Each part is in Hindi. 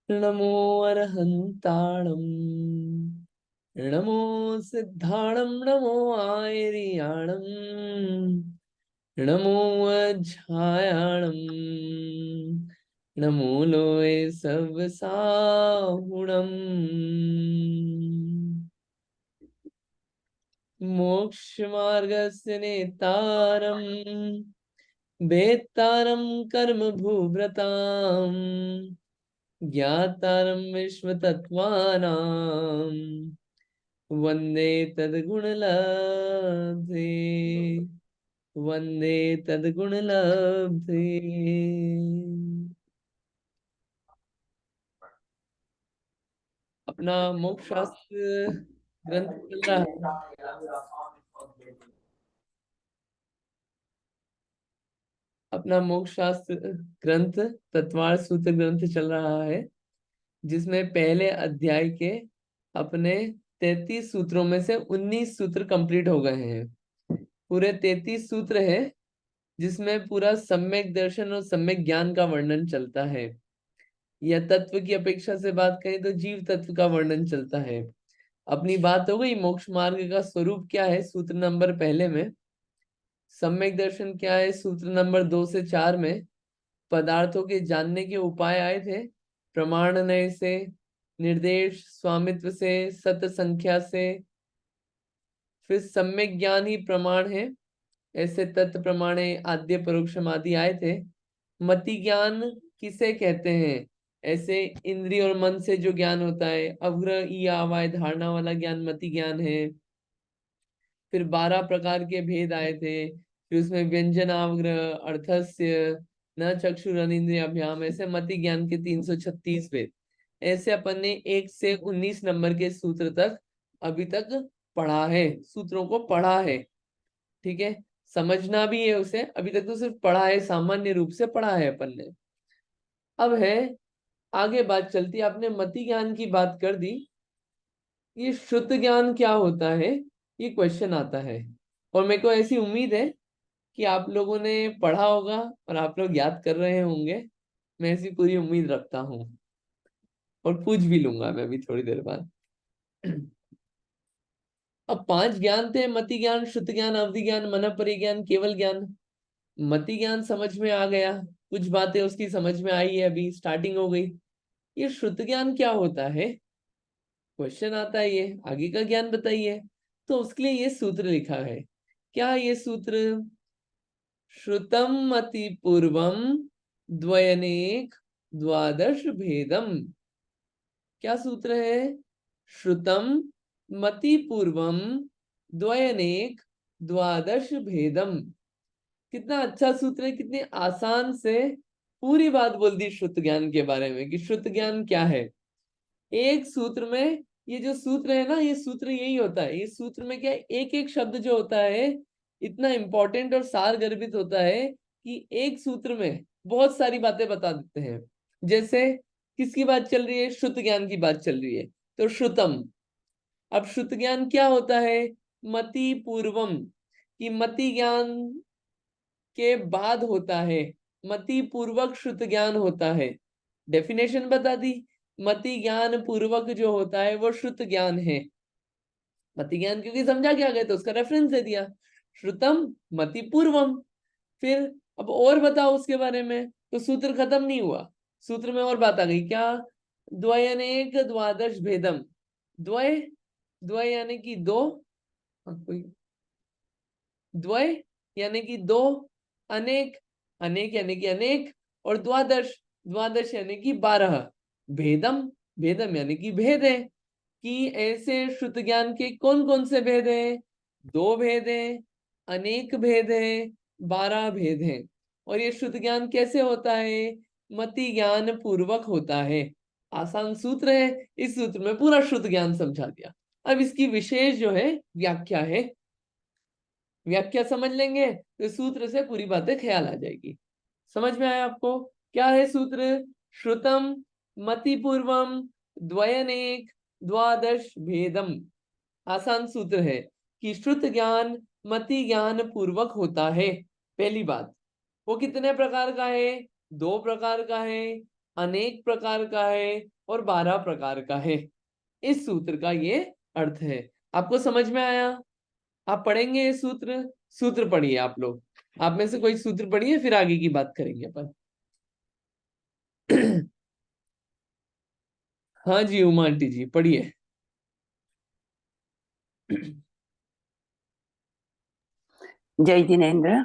नमो अरहंताणं, नमो सिद्धाणं, नमो आयर्याणं, नमो अज्झायाणं, नमो लोये सवसाहुणम्। मोक्षमार्गस्य नेतारं, वेत्तारं कर्मभूभृतां, ज्ञातारं विश्वतत्त्वानां, वन्दे तद्गुणलब्धे, वन्दे तद्गुणलब्धे। अपना मोक्ष शास्त्र ग्रंथ चल रहा है। अपना मोक्ष शास्त्र ग्रंथ तत्वार्थ सूत्र ग्रंथ चल रहा है, जिसमें पहले अध्याय के अपने 33 सूत्रों में से 19 सूत्र कंप्लीट हो गए हैं। पूरे 33 सूत्र है, जिसमें पूरा सम्यक दर्शन और सम्यक ज्ञान का वर्णन चलता है। या तत्व की अपेक्षा से बात करें तो जीव तत्व का वर्णन चलता है। अपनी बात हो गई मोक्ष मार्ग का स्वरूप क्या है सूत्र नंबर पहले में, सम्यक दर्शन क्या है सूत्र नंबर 2 से 4 में, पदार्थों के जानने के उपाय आए थे, प्रमाण नय से, निर्देश स्वामित्व से, सत संख्या से। फिर सम्यक ज्ञान ही प्रमाण है, ऐसे तत्व प्रमाणे आद्य परोक्षम आदि आए थे। मति ज्ञान किसे कहते हैं, ऐसे इंद्रिय और मन से जो ज्ञान होता है, अवग्रह ई आवाय धारणा वाला ज्ञान मति ज्ञान है। फिर 12 प्रकार के भेद आए थे, फिर उसमें व्यंजनावग्रह, अर्थस्य, न चक्षुरनिंद्रियाभ्याम, ऐसे मति ज्ञान के 336 भेद। ऐसे अपन ने 1 से 19 नंबर के सूत्र तक अभी तक पढ़ा है, सूत्रों को पढ़ा है। ठीक है, समझना भी है उसे, अभी तक तो सिर्फ पढ़ा है, सामान्य रूप से पढ़ा है अपन ने। अब है आगे बात चलती है, आपने मति ज्ञान की बात कर दी, ये शुद्ध ज्ञान क्या होता है, ये क्वेश्चन आता है। और मेरे को ऐसी उम्मीद है कि आप लोगों ने पढ़ा होगा और आप लोग याद कर रहे होंगे, मैं ऐसी पूरी उम्मीद रखता हूँ। और पूछ भी लूंगा मैं अभी थोड़ी देर बाद। अब 5 ज्ञान थे, मति ज्ञान, शुद्ध ज्ञान, अवधि ज्ञान, मन परिज्ञान, केवल ज्ञान। मति ज्ञान समझ में आ गया, कुछ बातें उसकी समझ में आई है, अभी स्टार्टिंग हो गई। ये शुद्ध ज्ञान क्या होता है, क्वेश्चन आता है, ये आगे का ज्ञान बताइए। तो उसके लिए ये सूत्र लिखा है। क्या ये सूत्र, श्रुतम मति पूर्वम द्वयनेक द्वादश भेदम। क्या सूत्र है, श्रुतम मति पूर्वम द्वयनेक द्वादश भेदम। कितना अच्छा सूत्र है, कितने आसान से पूरी बात बोल दी शुद्ध ज्ञान के बारे में कि शुद्ध ज्ञान क्या है। एक सूत्र में, ये जो सूत्र है ना, ये सूत्र यही होता है, ये सूत्र में क्या है, एक एक शब्द जो होता है इतना इंपॉर्टेंट और सार गर्भित होता है कि एक सूत्र में बहुत सारी बातें बता देते हैं। जैसे किसकी बात चल रही है, शुद्ध ज्ञान की बात चल रही है, तो श्रुतम। अब शुद्ध ज्ञान क्या होता है, मति पूर्वम, कि मति ज्ञान के बाद होता है, मति पूर्वक शुद्ध ज्ञान होता है। डेफिनेशन बता दी, मति ज्ञान पूर्वक जो होता है वो शुद्ध ज्ञान है। मति ज्ञान क्योंकि समझा क्या गया तो उसका रेफरेंस दे दिया, श्रुतम मति पूर्वम। फिर अब और बताओ उसके बारे में, तो सूत्र खत्म नहीं हुआ, सूत्र में और बात आ गई, क्या, द्वयनेक द्वादश भेदम। द्वय, द्वय यानी कि दो, कोई द्वय यानी कि दो, अनेक, अनेक यानी कि अनेक, और द्वादश, द्वादश यानी कि 12। भेदम, भेदम यानी कि भेद है, कि ऐसे शुद्ध ज्ञान के कौन कौन से भेद हैं, दो भेद हैं, अनेक भेद हैं, 12 भेद हैं। और ये शुद्ध ज्ञान कैसे होता है, मति ज्ञान पूर्वक होता है। आसान सूत्र है, इस सूत्र में पूरा शुद्ध ज्ञान समझा दिया। अब इसकी विशेष जो है व्याख्या है, व्याख्या समझ लेंगे तो सूत्र से पूरी बातें ख्याल आ जाएगी। समझ में आया आपको, क्या है सूत्र, श्रुतम मति पूर्वम द्वयनेक द्वादश भेदम। आसान सूत्र है कि श्रुत ज्ञान मति ज्ञान पूर्वक होता है। पहली बात, वो कितने प्रकार का है, 2 प्रकार का है, अनेक प्रकार का है और 12 प्रकार का है। इस सूत्र का ये अर्थ है। आपको समझ में आया? आप पढ़ेंगे ये सूत्र? सूत्र पढ़िए आप लोग। आप में से कोई सूत्र पढ़िए, फिर आगे की बात करेंगे अपन। हाँ जी उमा आंटी जी पढ़िए। जय जिनेन्द्र।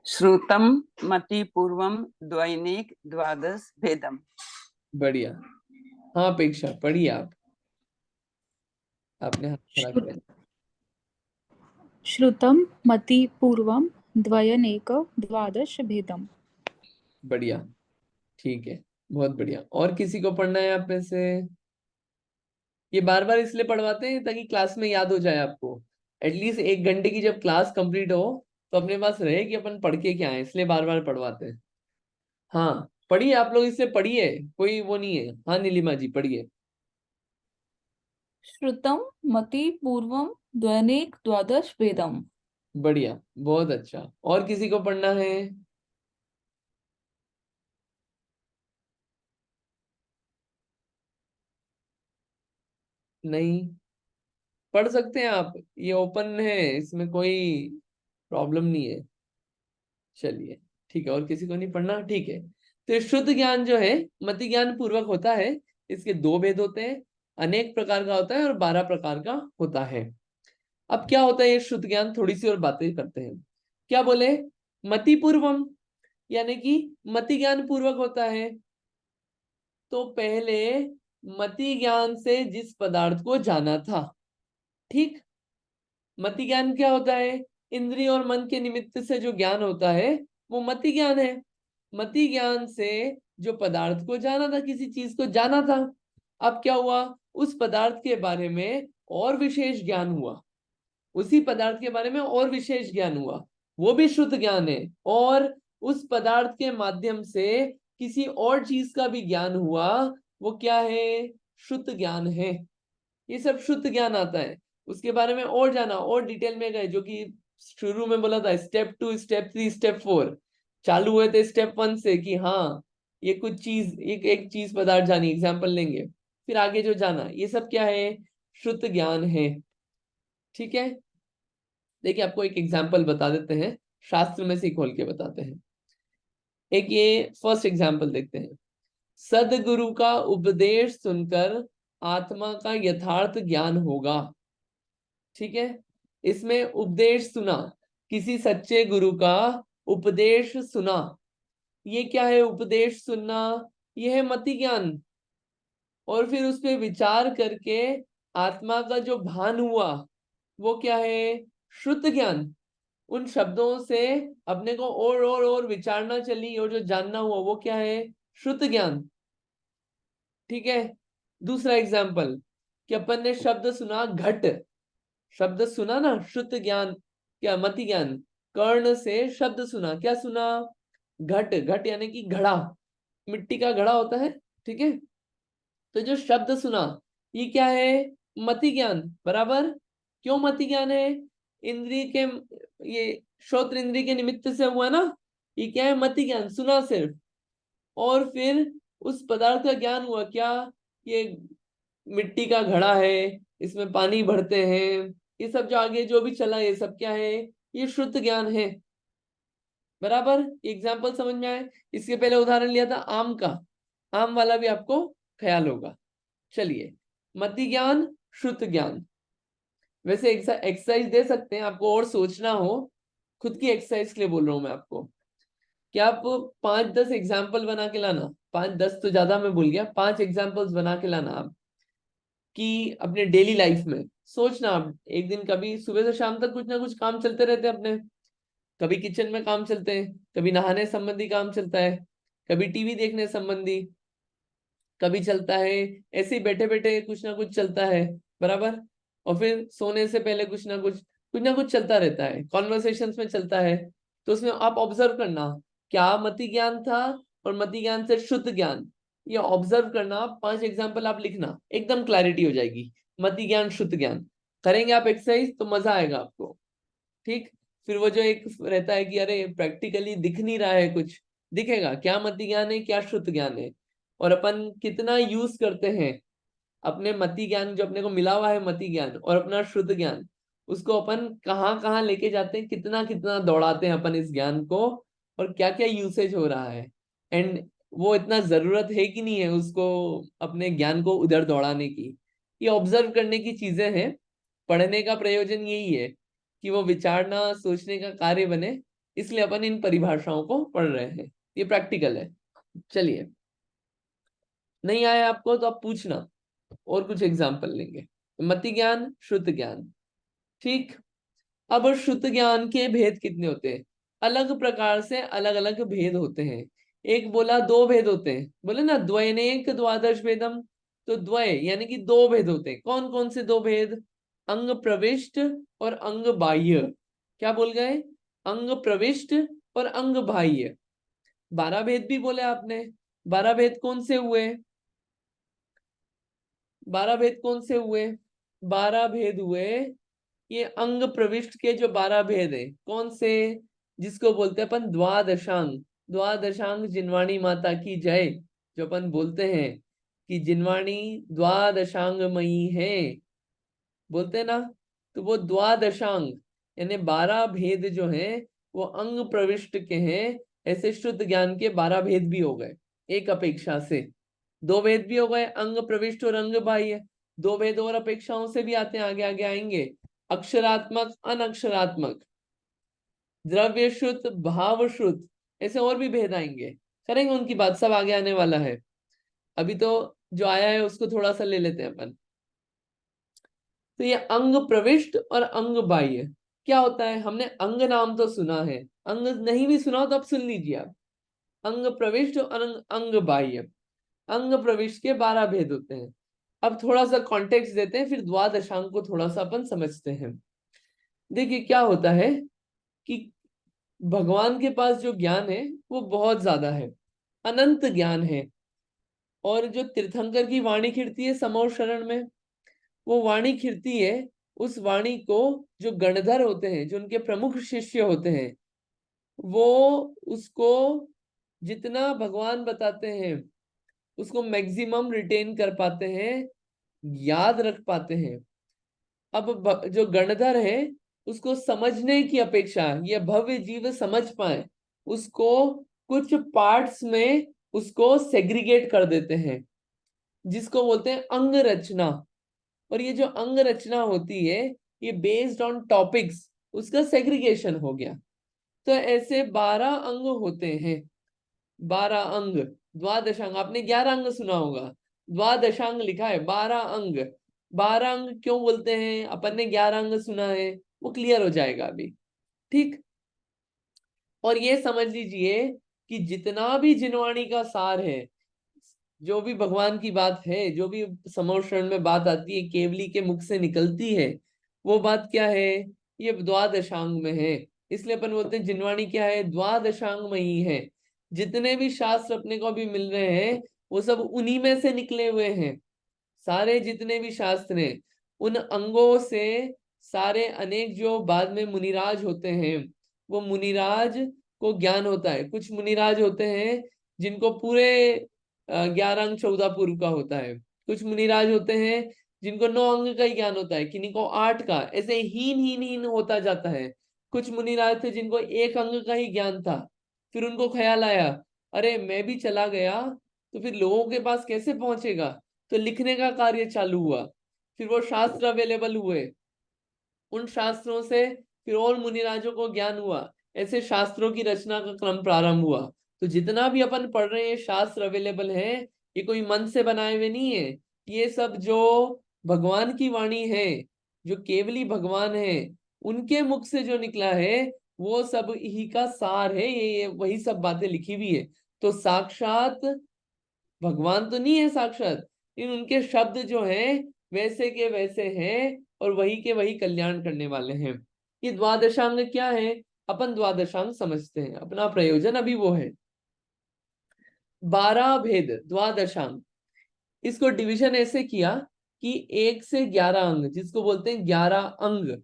श्रुतम मति पूर्वम द्वैनिक द्वादश भेदम। बढ़िया। हाँ अपेक्षा पढ़िए आप। आपने हाथ खड़ा किया। श्रुतम मति पूर्वम द्वयनेक द्वादश भेदम। बढ़िया, ठीक है, बहुत बढ़िया। और किसी को पढ़ना है आप में से? ये बार बार इसलिए पढ़वाते हैं ताकि क्लास में याद हो जाए आपको। एटलीस्ट 1 घंटे की जब क्लास कंप्लीट हो तो अपने पास रहे कि अपन पढ़ के क्या है, इसलिए बार बार पढ़वाते हैं। हाँ पढ़िए आप लोग, इससे पढ़िए, कोई वो नहीं है। हाँ नीलिमा जी पढ़िए। श्रुतम मति पूर्वम द्वैनिक द्वादश भेदम। बढ़िया, बहुत अच्छा। और किसी को पढ़ना है? नहीं? पढ़ सकते हैं आप, ये ओपन है, इसमें कोई प्रॉब्लम नहीं है। चलिए ठीक है, और किसी को नहीं पढ़ना? ठीक है। तो ये शुद्ध ज्ञान जो है मति ज्ञान पूर्वक होता है। इसके 2 भेद होते हैं, अनेक प्रकार का होता है और 12 प्रकार का होता है। अब क्या होता है ये शुद्ध ज्ञान, थोड़ी सी और बातें करते हैं। क्या बोले? मति पूर्वम, यानी कि मति ज्ञान पूर्वक होता है। तो पहले मति ज्ञान से जिस पदार्थ को जाना था, ठीक। मति ज्ञान क्या होता है? इंद्रिय और मन के निमित्त से जो ज्ञान होता है वो मति ज्ञान है। मति ज्ञान से जो पदार्थ को जाना था, किसी चीज को जाना था, अब क्या हुआ? उस पदार्थ के बारे में और विशेष ज्ञान हुआ। उसी पदार्थ के बारे में और विशेष ज्ञान हुआ, वो भी शुद्ध ज्ञान है। और उस पदार्थ के माध्यम से किसी और चीज का भी ज्ञान हुआ, वो क्या है? शुद्ध ज्ञान है। ये सब शुद्ध ज्ञान आता है। उसके बारे में और जाना, और डिटेल में गए, जो कि शुरू में बोला था स्टेप 2 स्टेप 3 स्टेप 4 चालू हुए थे स्टेप 1 से कि हाँ ये कुछ चीज, एक चीज पदार्थ जानी, एग्जाम्पल लेंगे, फिर आगे जो जाना, ये सब क्या है? शुद्ध ज्ञान है। ठीक है, देखिए आपको एक एग्जाम्पल बता देते हैं, शास्त्र में से ही खोल के बताते हैं। एक ये फर्स्ट एग्जाम्पल देखते हैं। सदगुरु का उपदेश सुनकर आत्मा का यथार्थ ज्ञान होगा। ठीक है, इसमें उपदेश सुना, किसी सच्चे गुरु का उपदेश सुना। ये क्या है? उपदेश सुनना, ये है मति ज्ञान। और फिर उस पे विचार करके आत्मा का जो भान हुआ, वो क्या है? शुद्ध ज्ञान। उन शब्दों से अपने को और विचारना चली, और जो जानना हुआ वो क्या है? शुद्ध ज्ञान। ठीक है, दूसरा एग्जाम्पल कि अपन ने शब्द सुना घट, शब्द सुना ना, शुद्ध ज्ञान, क्या? मति ज्ञान। कर्ण से शब्द सुना, क्या सुना? घट। घट यानी कि घड़ा, मिट्टी का घड़ा होता है। ठीक है, तो जो शब्द सुना ये क्या है? मति ज्ञान। बराबर। क्यों मति ज्ञान है? इंद्रिय के, ये श्रोत्र इंद्रिय के निमित्त से हुआ ना, ये क्या है? मति ज्ञान, सुना सिर्फ। और फिर उस पदार्थ का ज्ञान हुआ, क्या? ये मिट्टी का घड़ा है, इसमें पानी भरते हैं, ये सब जो आगे जो भी चला, ये सब क्या है? ये शुद्ध ज्ञान है। बराबर, एग्जाम्पल समझ में आए? इसके पहले उदाहरण लिया था आम का, आम वाला भी आपको ख्याल होगा। चलिए, मति ज्ञान, शुद्ध ज्ञान। वैसे एक्सरसाइज दे सकते हैं आपको, और सोचना हो, खुद की एक्सरसाइज के लिए बोल रहा हूं मैं आपको, कि आप 5-10 एग्जाम्पल बना के लाना। 5-10 तो ज्यादा मैं भूल गया, 5 एग्जाम्पल्स बना के लाना आप, कि अपने डेली लाइफ में सोचना। आप एक दिन, कभी सुबह से शाम तक कुछ ना कुछ काम चलते रहते हैं अपने, कभी किचन में काम चलते हैं, कभी नहाने संबंधी काम चलता है, कभी टीवी देखने संबंधी, कभी चलता है ऐसे ही बैठे बैठे कुछ ना कुछ चलता है। बराबर। और फिर सोने से पहले कुछ ना कुछ चलता रहता है, कॉन्वर्सेशंस में चलता है। तो उसमें आप ऑब्जर्व करना, क्या मति ज्ञान था और मति ज्ञान से शुद्ध ज्ञान, ये ऑब्जर्व करना। 5 एग्जाम्पल आप लिखना, एकदम क्लैरिटी हो जाएगी। मति ज्ञान, शुद्ध ज्ञान करेंगे आप एक्सरसाइज तो मजा आएगा आपको। ठीक, फिर वो जो एक रहता है कि अरे प्रैक्टिकली दिख नहीं रहा है कुछ, दिखेगा क्या मति ज्ञान है क्या श्रुत ज्ञान है, और अपन कितना यूज करते हैं अपने मति ज्ञान जो अपने को मिला हुआ है मति ज्ञान और अपना शुद्ध ज्ञान, उसको अपन कहाँ कहाँ लेके जाते हैं, कितना कितना दौड़ाते हैं अपन इस ज्ञान को, और क्या क्या यूसेज हो रहा है, एंड वो इतना जरूरत है कि नहीं है उसको अपने ज्ञान को उधर दौड़ाने की। ये ऑब्जर्व करने की चीजें हैं। पढ़ने का प्रयोजन यही है कि वो विचारना सोचने का कार्य बने, इसलिए अपन इन परिभाषाओं को पढ़ रहे हैं। ये प्रैक्टिकल है। चलिए, नहीं आया आपको तो आप पूछना, और कुछ एग्जाम्पल लेंगे। मति ज्ञान श्रुत ज्ञान, ठीक। अब श्रुत ज्ञान के भेद कितने होते हैं? अलग प्रकार से अलग अलग भेद होते हैं। एक बोला दो भेद होते हैं, बोले ना द्वयनेक द्वादश भेदम, तो द्वय यानी कि दो भेद होते हैं। कौन कौन से दो भेद? अंग प्रविष्ट और अंग बाह्य। क्या बोल गए? अंग प्रविष्ट और अंग बाह्य। 12 भेद भी बोले आपने। 12 भेद कौन से हुए? 12 भेद कौन से हुए? 12 भेद हुए ये अंग प्रविष्ट के जो 12 भेद है। कौन से? जिसको बोलते हैं अपन द्वादशांग। द्वादशांग जिनवाणी माता की जय, जो अपन बोलते हैं कि जिनवाणी द्वादशांगमयी है, बोलते हैं ना, तो वो द्वादशांग यानी 12 भेद जो हैं वो अंग प्रविष्ट के हैं। ऐसे शुद्ध ज्ञान के 12 भेद भी हो गए एक अपेक्षा से। दो भेद भी हो गए, अंग प्रविष्ट और अंग बाह्य। दो भेद और अपेक्षाओं से भी आते हैं, आगे आगे आएंगे। अक्षरात्मक अनक्षरात्मक, द्रव्य शुद्ध भाव शुद्ध, ऐसे और भी भेद आएंगे। करेंगे उनकी बात, सब आगे आने वाला है। अभी तो जो आया है उसको थोड़ा सा ले लेते हैं अपन। तो ये अंग प्रविष्ट और अंग बाह्य क्या होता है? हमने अंग नाम तो सुना है, अंग नहीं भी सुना हो तो अब सुन लीजिए आप। अंग प्रविष्ट और अंग बाह्य। अंग प्रविष्ट के 12 भेद होते हैं। अब थोड़ा सा कॉन्टेक्स्ट देते हैं, फिर द्वादशांग को थोड़ा सा अपन समझते हैं। देखिए क्या होता है कि भगवान के पास जो ज्ञान है वो बहुत ज्यादा है, अनंत ज्ञान है। और जो तीर्थंकर की वाणी खिड़ती है समोर शरण में, वो वाणी खिड़ती है, उस वाणी को जो गणधर होते हैं, जो उनके प्रमुख शिष्य होते हैं, वो उसको जितना भगवान बताते हैं उसको मैक्सिमम रिटेन कर पाते हैं, याद रख पाते हैं। अब जो गणधर है उसको समझने की अपेक्षा, ये भव्य जीव समझ पाए उसको कुछ पार्ट्स में उसको सेग्रीगेट कर देते हैं, जिसको बोलते हैं अंग रचना। और ये जो अंग रचना होती है ये बेस्ड ऑन टॉपिक्स, उसका सेग्रीगेशन हो गया। तो ऐसे 12 अंग होते हैं। 12 अंग, द्वादशांग। आपने 11 अंग सुना होगा, द्वादशांग लिखा है, 12 अंग। 12 अंग क्यों बोलते हैं? अपन ने 11 अंग सुना है, वो क्लियर हो जाएगा अभी, ठीक। और ये समझ लीजिए कि जितना भी जिनवाणी का सार है, जो भी भगवान की बात है, जो भी समोषण में बात आती है, केवली के मुख से निकलती है, वो बात क्या है? ये द्वादशांग में है। इसलिए अपन बोलते हैं जिनवाणी क्या है? द्वादशांग में ही है। जितने भी शास्त्र अपने को भी मिल रहे हैं वो सब उन्हीं में से निकले हुए हैं। सारे जितने भी शास्त्र हैं उन अंगों से, सारे अनेक जो बाद में मुनिराज होते हैं, वो मुनिराज को ज्ञान होता है। कुछ मुनिराज होते हैं जिनको पूरे 11 अंग 14 पूर्व का होता है। कुछ मुनिराज होते हैं जिनको 9 अंग का ही ज्ञान होता है, किन्हीं को 8 का, ऐसे हीन हीन हीन होता जाता है। कुछ मुनिराज थे जिनको 1 अंग का ही ज्ञान था। फिर उनको ख्याल आया, अरे मैं भी चला गया तो फिर लोगों के पास कैसे पहुंचेगा, तो लिखने का कार्य चालू हुआ। फिर वो शास्त्र अवेलेबल हुए, उन शास्त्रों से फिर और मुनिराजों को ज्ञान हुआ। ऐसे शास्त्रों की रचना का क्रम प्रारंभ हुआ। तो जितना भी अपन पढ़ रहे हैं शास्त्र अवेलेबल है, ये कोई मन से बनाए हुए नहीं है। ये सब जो भगवान की वाणी है, जो केवली भगवान है, उनके मुख से जो निकला है वो सब ही का सार है। ये वही सब बातें लिखी हुई है। तो साक्षात भगवान तो नहीं है साक्षात, लेकिन उनके शब्द जो हैं वैसे के वैसे हैं, और वही के वही कल्याण करने वाले हैं। ये द्वादशांग क्या है? अपन द्वादशांग समझते हैं, अपना प्रयोजन अभी वो है। 12 भेद द्वादशांग, इसको डिवीजन ऐसे किया कि 1 से 11 अंग, जिसको बोलते हैं 11 अंग,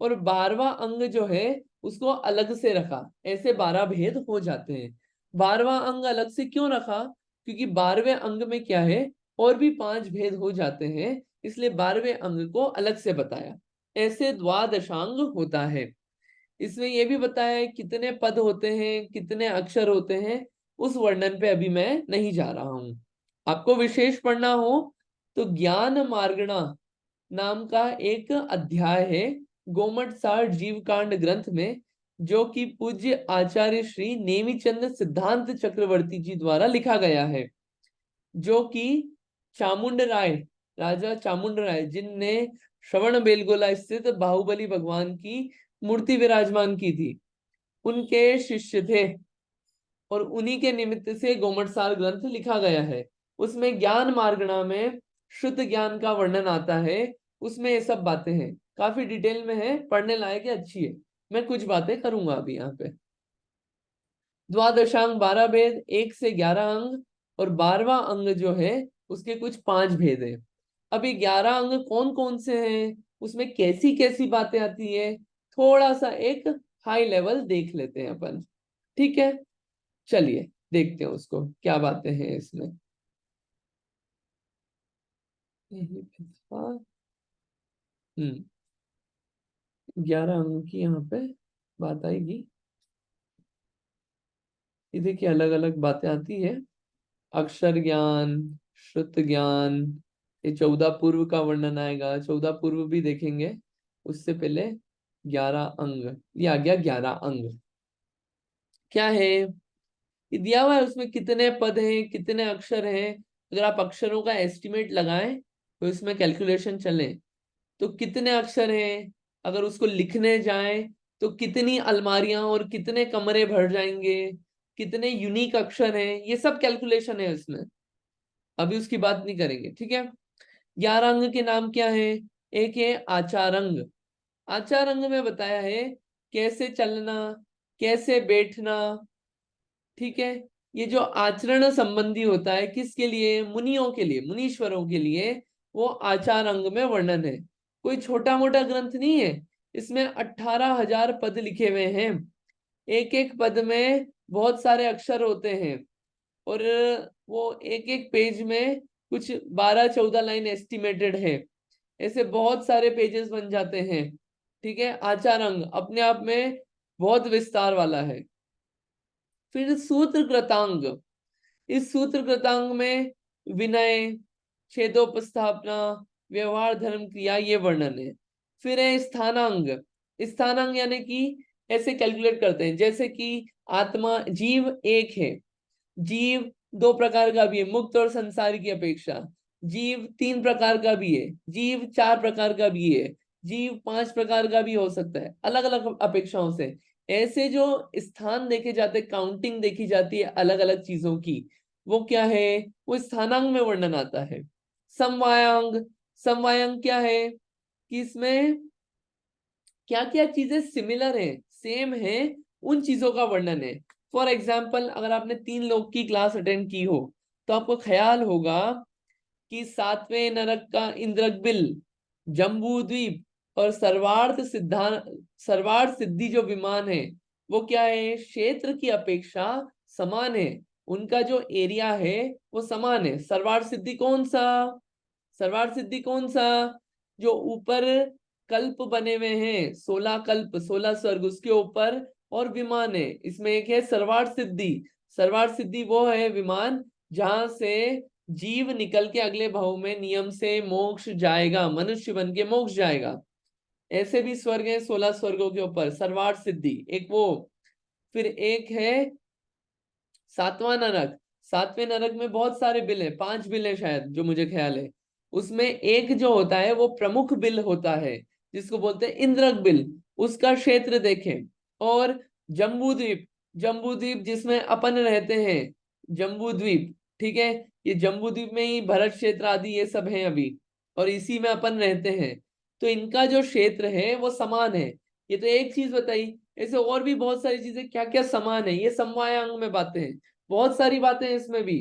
और 12वां अंग जो है उसको अलग से रखा। ऐसे 12 भेद हो जाते हैं। 12वां अंग अलग से क्यों रखा? क्योंकि 12वें अंग में क्या है, और भी 5 भेद हो जाते हैं, इसलिए 12वें अंग को अलग से बताया। ऐसे द्वादशांग होता है। इसमें यह भी बताया है कितने पद होते हैं, कितने अक्षर होते हैं, उस वर्णन पे अभी मैं नहीं जा रहा हूं। आपको विशेष पढ़ना हो तो ज्ञान मार्गणा नाम का एक अध्याय है गोमट सार जीवकांड ग्रंथ में, जो कि पूज्य आचार्य श्री नेमिचंद सिद्धांत चक्रवर्ती जी द्वारा लिखा गया है, जो कि चामुंड राय, राजा चामुंड राय, जिनने श्रवण बेलगोला स्थित बाहुबली भगवान की मूर्ति विराजमान की थी, उनके शिष्य थे, और उन्हीं के निमित्त से गोमटसार ग्रंथ लिखा गया है। उसमें ज्ञान मार्गणा में शुद्ध ज्ञान का वर्णन आता है, उसमें ये सब बातें हैं, काफी डिटेल में है, पढ़ने लायक है, अच्छी है। मैं कुछ बातें करूंगा अभी यहाँ पे। द्वादशांग 12 भेद, 1 से 11 अंग, और 12वां अंग जो है उसके कुछ 5 भेद है। अभी 11 अंग कौन कौन से हैं, उसमें कैसी कैसी बातें आती है, थोड़ा सा एक हाई लेवल देख लेते हैं अपन। ठीक है, चलिए देखते हैं उसको, क्या बातें हैं इसमें। हम्म 11 अंग की यहाँ पे बात आएगी। ये देखिए अलग अलग बातें आती है, अक्षर ज्ञान, श्रुत ज्ञान, ये 14 पूर्व का वर्णन आएगा, 14 पूर्व भी देखेंगे। उससे पहले 11 अंग, ये आ गया 11 अंग। क्या है, ये दिया हुआ है, उसमें कितने पद हैं, कितने अक्षर हैं। अगर आप अक्षरों का एस्टिमेट लगाएं तो इसमें कैलकुलेशन चले तो कितने अक्षर हैं, अगर उसको लिखने जाएं तो कितनी अलमारियां और कितने कमरे भर जाएंगे, कितने यूनिक अक्षर हैं, ये सब कैलकुलेशन है इसमें, अभी उसकी बात नहीं करेंगे। ठीक है, 11 अंग के नाम क्या है? एक है आचारंग। आचारंग में बताया है कैसे चलना, कैसे बैठना। ठीक है, ये जो आचरण संबंधी होता है, किसके लिए? मुनियों के लिए, मुनीश्वरों के लिए, वो आचार अंग में वर्णन है। कोई छोटा मोटा ग्रंथ नहीं है, इसमें 18,000 पद लिखे हुए हैं, एक एक पद में बहुत सारे अक्षर होते हैं, और वो एक एक पेज में कुछ 12-14 लाइन एस्टिमेटेड है, ऐसे बहुत सारे पेजेस बन जाते हैं। ठीक है, आचार अंग अपने आप में बहुत विस्तार वाला है। फिर सूत्र कृतांग, इस सूत्र कृतांग में विनय, छेदोपस्थापना, व्यवहार, धर्म, क्रिया, ये वर्णन है। फिर है स्थानांग। स्थानांग यानी कि ऐसे कैलकुलेट करते हैं, जैसे कि आत्मा, जीव एक है, जीव 2 प्रकार का भी है, मुक्त और संसारी की अपेक्षा। जीव 3 प्रकार का भी है, जीव 4 प्रकार का भी है, जीव 5 प्रकार का भी हो सकता है, अलग अलग अपेक्षाओं से। ऐसे जो स्थान देखे जाते, काउंटिंग देखी जाती है अलग अलग चीजों की, वो क्या है? वो स्थानांग में वर्णन आता है। समवायांग, समवायांग क्या है कि इसमें क्या क्या चीजें सिमिलर है, सेम है, उन चीजों का वर्णन है। फॉर एग्जाम्पल, अगर आपने 3 लोग की क्लास अटेंड की हो तो आपको ख्याल होगा कि 7वें नरक का इंद्रकबिल, जम्बू द्वीप और सर्वार्थ सिद्धि जो विमान है, वो क्या है? क्षेत्र की अपेक्षा समान है, उनका जो एरिया है वो समान है। सर्वार्थ सिद्धि कौन सा? सर्वार्थ सिद्धि कौन सा? जो ऊपर कल्प बने हुए हैं, 16 कल्प, 16 स्वर्ग, उसके ऊपर और विमान है, इसमें एक है सर्वार्थ सिद्धि। सर्वार्थ सिद्धि वो है विमान जहां से जीव निकल के अगले भाव में नियम से मोक्ष जाएगा, मनुष्य बन के मोक्ष जाएगा। ऐसे भी स्वर्ग है 16 स्वर्गों के ऊपर, सर्वार्थ सिद्धि एक वो। फिर एक है 7वां नरक। 7वें नरक में बहुत सारे बिल है, 5 बिल है शायद, जो मुझे ख्याल है। उसमें एक जो होता है वो प्रमुख बिल होता है, जिसको बोलते हैं इंद्रक बिल, उसका क्षेत्र देखें। और जम्बू द्वीप, जम्बू द्वीप जिसमें अपन रहते हैं, जम्बू द्वीप, ठीक है, ये जम्बू द्वीप में ही भरत क्षेत्र आदि ये सब है अभी, और इसी में अपन रहते हैं, तो इनका जो क्षेत्र है वो समान है। ये तो एक चीज बताई, ऐसे और भी बहुत सारी चीजें क्या क्या समान है, ये समवायांग में बातें हैं, बहुत सारी बातें हैं इसमें भी।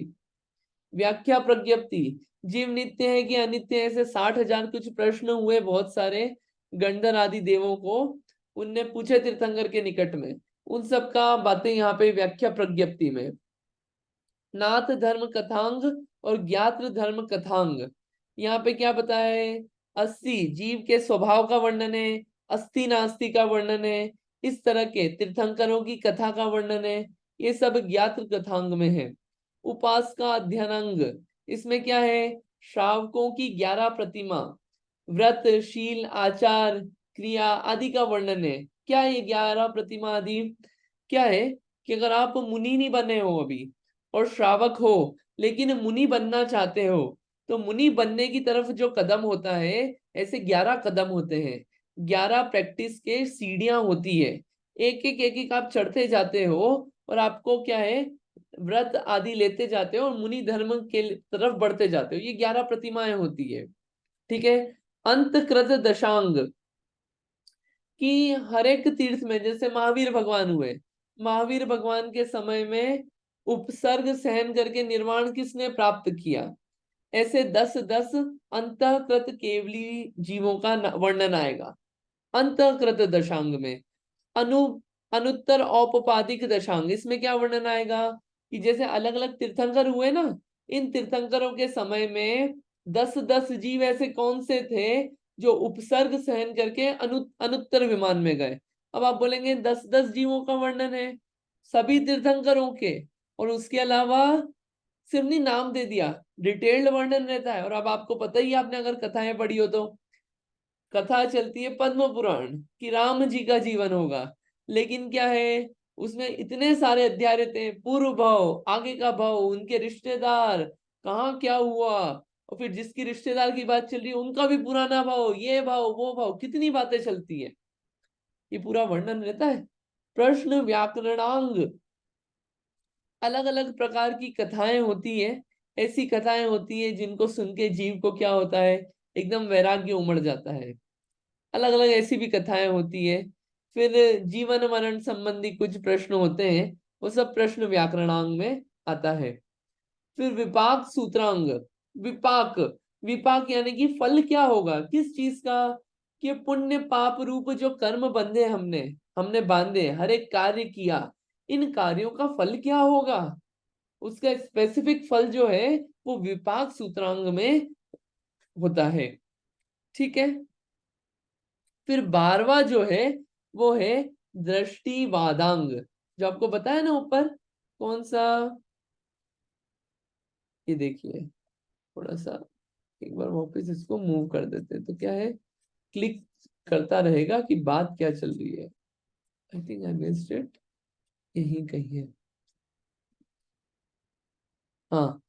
व्याख्या प्रज्ञप्ति, जीव नित्य है कि अनित्य है, ऐसे 60,000 कुछ प्रश्न हुए बहुत सारे गंधर आदि देवों को, उनने पूछे तीर्थंकर के निकट में। उन सब का बातें यहाँ पे व्याख्या प्रज्ञप्ति में। नाथ धर्म कथांग और ज्ञात्र धर्म कथांग, यहाँ पे क्या बताया है? अस्थि जीव के स्वभाव का वर्णन है, अस्थि नास्ति का वर्णन है, इस तरह के तीर्थंकरों की कथा का वर्णन है, ये सब ज्ञात्र कथांग में है। उपास का अध्ययनांग, इसमें क्या है? श्रावकों की 11 प्रतिमा, व्रत शील आचार क्रिया आदि का वर्णन है। क्या ये 11 प्रतिमा आदि? क्या है कि अगर आप मुनि नहीं बने हो अभी और श्रावक हो, लेकिन मुनि बनना चाहते हो, तो मुनि बनने की तरफ जो कदम होता है, ऐसे 11 कदम होते हैं, 11 प्रैक्टिस के सीढ़ियां होती है, एक एक आप चढ़ते जाते हो और आपको क्या है? व्रत आदि लेते जाते हो और मुनि धर्म के तरफ बढ़ते जाते हो। ये 11 प्रतिमाएं होती है। ठीक है। अंतकृत दशांग, कि हर एक तीर्थ में, जैसे महावीर भगवान हुए, महावीर भगवान के समय में उपसर्ग सहन करके निर्वाण किसने प्राप्त किया? ऐसे 10-10 अंतःकृत केवली जीवों का वर्णन आएगा अंतःकृत दशांग में। अनुत्तर औपपादिक दशांग, इसमें क्या वर्णन आएगा? कि जैसे अलग अलग तीर्थंकर हुए ना, इन तीर्थंकरों के समय में 10-10 जीव ऐसे कौन से थे जो उपसर्ग सहन करके अनुत्तर विमान में गए। अब आप बोलेंगे 10-10 जीवों का वर्णन है सभी तीर्थंकरों के, और उसके अलावा सिर्फ नहीं नाम दे दिया, डिटेल्ड वर्णन रहता है। और अब आपको पता ही, आपने अगर कथाएं पढ़ी हो तो कथा चलती है पद्म पुराण कि राम जी का जीवन होगा, लेकिन क्या है उसमें इतने सारे अध्याय रहते हैं, पूर्व भाव, आगे का भाव, उनके रिश्तेदार, कहाँ क्या हुआ, और फिर जिसकी रिश्तेदार की बात चल रही है उनका भी पुराना भाव, ये भाव वो भाव, कितनी बातें चलती है, ये पूरा वर्णन रहता है। प्रश्न व्याकरणांग, अलग अलग प्रकार की कथाएं होती है, ऐसी कथाएं होती है जिनको सुन के जीव को क्या होता है? एकदम वैराग्य उमड़ जाता है। अलग अलग ऐसी भी कथाएं होती है। फिर जीवन मरण संबंधी कुछ प्रश्न होते हैं, वो सब प्रश्न व्याकरणांग में आता है। फिर विपाक सूत्रांग, विपाक, विपाक यानी कि फल क्या होगा, किस चीज का? कि पुण्य पाप रूप जो कर्म बंधे हमने हमने बांधे, हर एक कार्य किया, इन कार्यों का फल क्या होगा, उसका स्पेसिफिक फल जो है वो विपाक सूत्रांग में होता है। ठीक है। फिर 12वां जो है वो है दृष्टिवादांग, जो आपको बताया ना ऊपर, कौन सा? ये देखिए, थोड़ा सा एक बार वापस इसको मूव कर देते हैं तो क्या है, क्लिक करता रहेगा कि बात क्या चल रही है। I think I missed it, यही कहीं है। हाँ,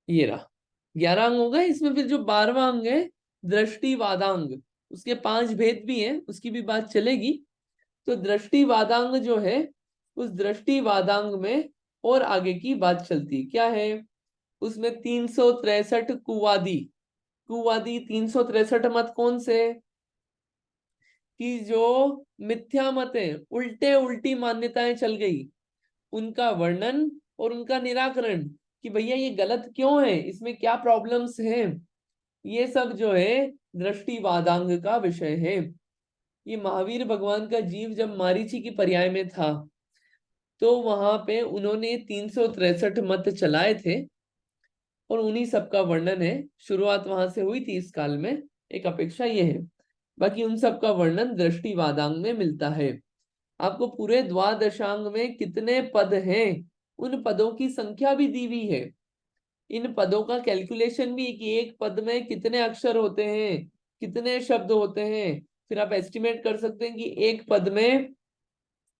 ये रहा। 11 अंग हो गए। इसमें फिर जो 12वां अंग है दृष्टिवादांग, उसके 5 भेद भी हैं, उसकी भी बात चलेगी। तो दृष्टिवादांग जो है, उस दृष्टिवादांग में और आगे की बात चलती है। क्या है उसमें? 363 कुवादी, कुवादी 363 मत कौन से? कि जो मिथ्या मत है, उल्टे उल्टी मान्यताएं चल गई, उनका वर्णन और उनका निराकरण, कि भैया ये गलत क्यों है, इसमें क्या प्रॉब्लम्स हैं, ये सब जो है दृष्टिवादांग का विषय है। ये महावीर भगवान का जीव जब मारीची की पर्याय में था, तो वहां पे उन्होंने 363 मत चलाए थे, और उन्हीं सब का वर्णन है। शुरुआत वहां से हुई थी इस काल में, एक अपेक्षा ये है। बाकी उन सब का वर्णन दृष्टिवादांग में मिलता है। आपको पूरे द्वादशांग में कितने पद हैं, उन पदों की संख्या भी दी हुई है। इन पदों का कैलकुलेशन भी, कि एक पद में कितने अक्षर होते हैं, कितने शब्द होते हैं। फिर आप एस्टिमेट कर सकते हैं कि एक पद में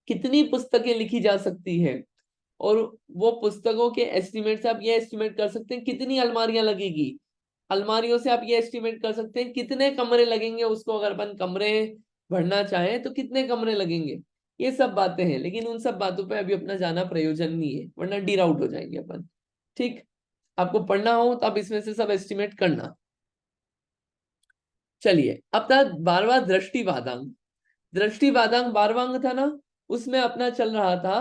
कितनी पुस्तकें लिखी जा सकती है, और वो पुस्तकों के एस्टिमेट से आप ये एस्टिमेट कर सकते हैं कितनी अलमारियां लगेगी, अलमारियों से आप ये एस्टिमेट कर सकते हैं कितने कमरे लगेंगे, उसको अगर अपन कमरे भरना चाहें तो कितने कमरे लगेंगे। ये सब बातें हैं, लेकिन उन सब बातों पे अभी अपना जाना प्रयोजन नहीं है, वरना डी आउट हो जाएंगे अपन। ठीक, आपको पढ़ना हो तो आप इसमें से सब एस्टिमेट करना। चलिए, अब था 12वां दृष्टिवादांग। दृष्टिवादांग 12वां अंग था ना, उसमें अपना चल रहा था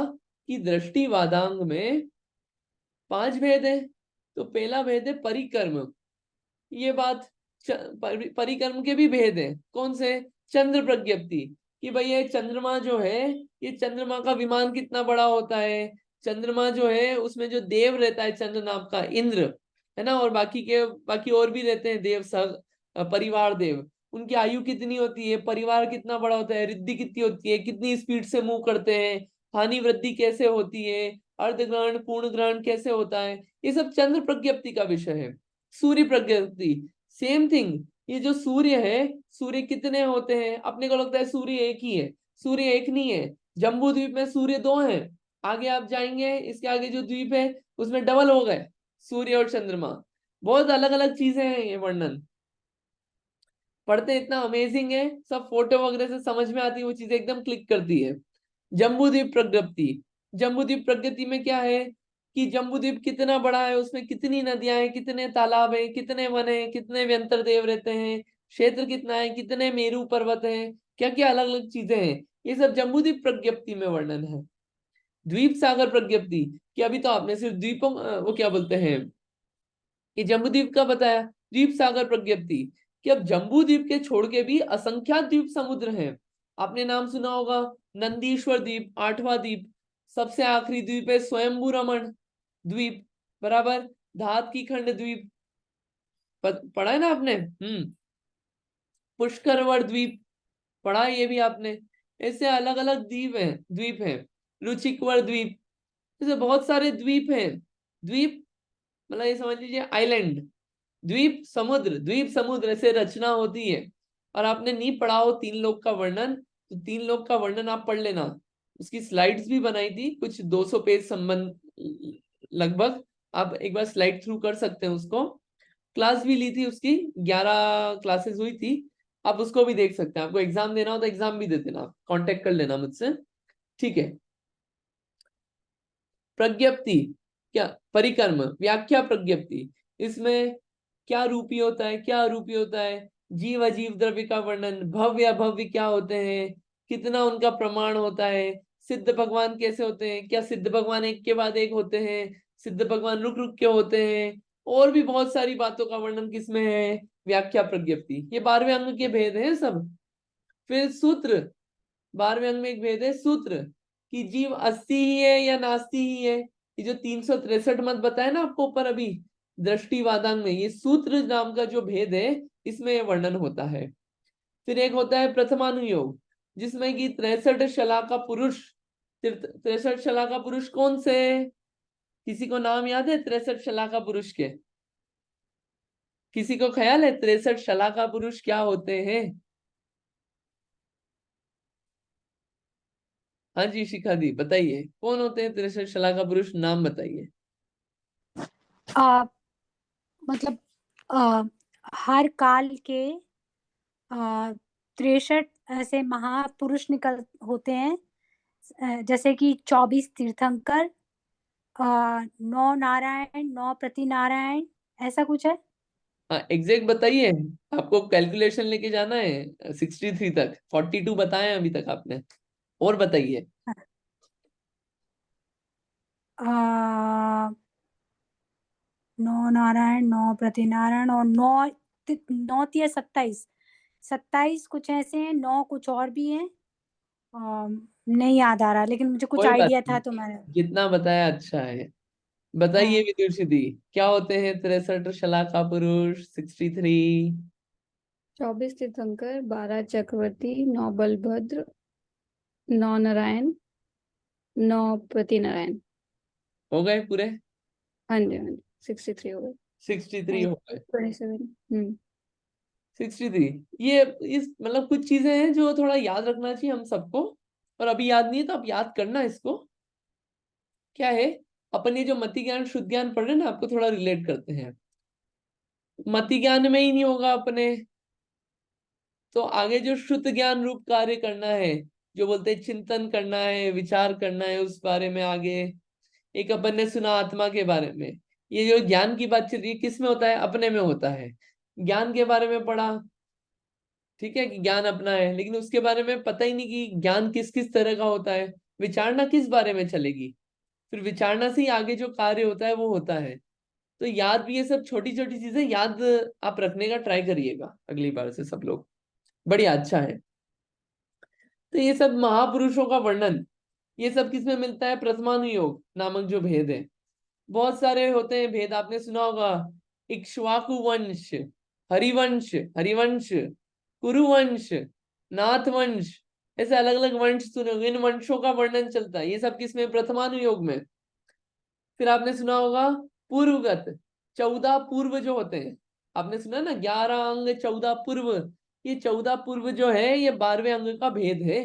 कि दृष्टिवादांग में 5 भेद है। तो पहला भेद है परिकर्म, ये बात परिकर्म के भी भेद हैं। कौन से? चंद्र प्रज्ञप्ति, कि भाई ये चंद्रमा जो है, ये चंद्रमा का विमान कितना बड़ा होता है, चंद्रमा जो है उसमें जो देव रहता है चंद्र नाम का, इंद्र है ना, और बाकी और भी रहते हैं देव, परिवार देव, उनकी आयु कितनी होती है, परिवार कितना बड़ा होता है, रिद्धि कितनी होती है, कितनी स्पीड से मूव करते हैं, हानि वृद्धि कैसे होती है, अर्ध ग्रहण पूर्ण ग्रहण कैसे होता है, ये सब चंद्र प्रज्ञप्ति का विषय है। सूर्य प्रज्ञप्ति सेम थिंग, ये जो सूर्य है, सूर्य कितने होते हैं, अपने को लगता है सूर्य एक ही है, सूर्य एक नहीं है, जम्बू द्वीप में सूर्य दो हैं, आगे आप जाएंगे इसके आगे जो द्वीप है उसमें डबल हो गए सूर्य और चंद्रमा, बहुत अलग अलग चीजें हैं, ये वर्णन पढ़ते इतना अमेजिंग है, सब फोटो वगैरह से समझ में आती है, वो चीजें एकदम क्लिक करती है। जम्बूद्वीप प्रज्ञप्ति, जम्बूद्वीप प्रज्ञप्ति में क्या है कि जम्बूद्वीप कितना बड़ा है, उसमें कितनी नदियां हैं, कितने तालाब हैं, कितने वन हैं, कितने व्यंतर देव रहते हैं, क्षेत्र कितना है, कितने मेरू पर्वत हैं, क्या क्या अलग अलग चीजें हैं, ये सब जम्बूद्वीप प्रज्ञप्ति में वर्णन है। द्वीप सागर प्रज्ञप्ति, कि अभी तो आपने सिर्फ द्वीपों वो क्या बोलते हैं, ये जम्बूद्वीप का बताया, द्वीप सागर प्रज्ञप्ति कि अब जम्बूद्वीप के छोड़ के भी असंख्यात द्वीप समुद्र हैं। आपने नाम सुना होगा नंदीश्वर द्वीप, 8वां द्वीप, सबसे आखिरी द्वीप है स्वयंभू रमण द्वीप, बराबर, धात की खंड द्वीप, पढ़ा है ना आपने, पुष्करवर द्वीप पढ़ा है ये भी आपने। ऐसे अलग अलग द्वीप हैं, रुचिकवर द्वीप, ऐसे बहुत सारे द्वीप हैं। द्वीप मतलब ये समझ लीजिए आइलैंड, द्वीप समुद्र ऐसे रचना होती है। और आपने नहीं पढ़ा हो तीन लोक का वर्णन, तो तीन लोक का वर्णन आप पढ़ लेना, उसकी स्लाइड्स भी बनाई थी कुछ 200 पेज संबंध लगभग, आप एक बार स्लाइड थ्रू कर सकते हैं उसको, क्लास भी ली थी उसकी, 11 क्लासेस हुई थी, आप उसको भी देख सकते हैं, आपको एग्जाम देना हो तो एग्जाम भी दे देना, कांटेक्ट कर लेना मुझसे, ठीक है। प्रज्ञप्ति क्या, परिकर्म व्याख्या प्रज्ञप्ति, इसमें क्या रूपी होता है, क्या अरूपी होता है, जीव अजीव द्रव्य का वर्णन, भव्य अभव्य क्या होते हैं, कितना उनका प्रमाण होता है, सिद्ध भगवान कैसे होते हैं, क्या सिद्ध भगवान एक के बाद एक होते हैं, सिद्ध भगवान रुक रुक के होते हैं, और भी बहुत सारी बातों का वर्णन किसमें है, व्याख्या प्रज्ञप्ति, ये 12वें अंग के भेद हैं सब। फिर सूत्र, 12वें अंग में एक भेद है सूत्र, कि जीव अस्ति ही है या नास्ति ही है, ये जो 363 मत बताया ना आपको ऊपर अभी दृष्टिवादांग में, ये सूत्र नाम का जो भेद है इसमें ये वर्णन होता है। फिर एक होता है प्रथमानुयोग, जिसमें कि 63 शला का पुरुष, 63 शला का पुरुष कौन से, किसी को नाम याद है 63 शला का पुरुष के, किसी को ख्याल है 63 शला का पुरुष क्या होते हैं? हाँ जी शिखा दी बताइए, कौन होते हैं 63 शला का पुरुष, नाम बताइए। मतलब हर काल के 63 ऐसे महापुरुष निकल होते हैं, जैसे कि 24 तीर्थंकर, 9 नारायण, 9 प्रति नारायण, ऐसा कुछ है। एग्जैक्ट बताइए, आपको कैलकुलेशन लेके जाना है 63 तक, 42 बताए हैं अभी तक आपने, और बताइए। 9 नारायण, 9 प्रति नारायण, और 9 या 27 कुछ ऐसे हैं, 9 कुछ और भी हैं, नहीं याद आ रहा, लेकिन मुझे कुछ कोई बात आइडिया था नहीं, तो मैंने। जितना बताया अच्छा है। बताइए विदुषी दी, क्या होते हैं 63 शला का पुरुष, 63? 24 तीर्थंकर, 12 चक्रवर्ती, 9 बलभद्र, 9 नारायण, 9 प्रति नारायण। हो गए पूरे? हाँ जी, 63 हो गए। 63 हो गए। 27। 63 ये इस मतलब कुछ चीजें हैं जो थोड़ा याद रखना चाहिए हम सबको, और अभी याद नहीं है तो आप याद करना इसको। क्या है, अपन ये जो मति ज्ञान शुद्ध ज्ञान पढ़ रहे हैं ना, आपको थोड़ा रिलेट करते हैं। मति ज्ञान में ही नहीं होगा अपने, तो आगे जो शुद्ध ज्ञान रूप कार्य करना है, जो बोलते हैं चिंतन करना है, विचार करना है उस बारे में, आगे एक अपन ने सुना आत्मा के बारे में, ये जो ज्ञान की बात चल रही है किस में होता है, अपने में होता है। ज्ञान के बारे में पढ़ा, ठीक है, कि ज्ञान अपना है, लेकिन उसके बारे में पता ही नहीं कि ज्ञान किस किस तरह का होता है, विचारना किस बारे में चलेगी, फिर विचारना से ही आगे जो कार्य होता है वो होता है। तो याद भी, ये सब छोटी छोटी चीजें याद आप रखने का ट्राई करिएगा अगली बार से सब लोग, बढ़िया, अच्छा है। तो ये सब महापुरुषों का वर्णन, ये सब किसमें मिलता है? प्रथमानुयोग नामक जो भेद है। बहुत सारे होते हैं भेद, आपने सुना होगा, इक्ष्वाकु वंश, हरिवंश, हरिवंश, कुरुवंश, नाथवंश, ऐसे अलग अलग वंश सुने होंगे। इन वंशों का वर्णन चलता है, ये सब किसमें? प्रथमानुयोग में। फिर आपने सुना होगा पूर्वगत, 14 पूर्व जो होते हैं, आपने सुना ना, 11 अंग 14 पूर्व। ये 14 पूर्व जो है ये 12वें अंग का भेद है।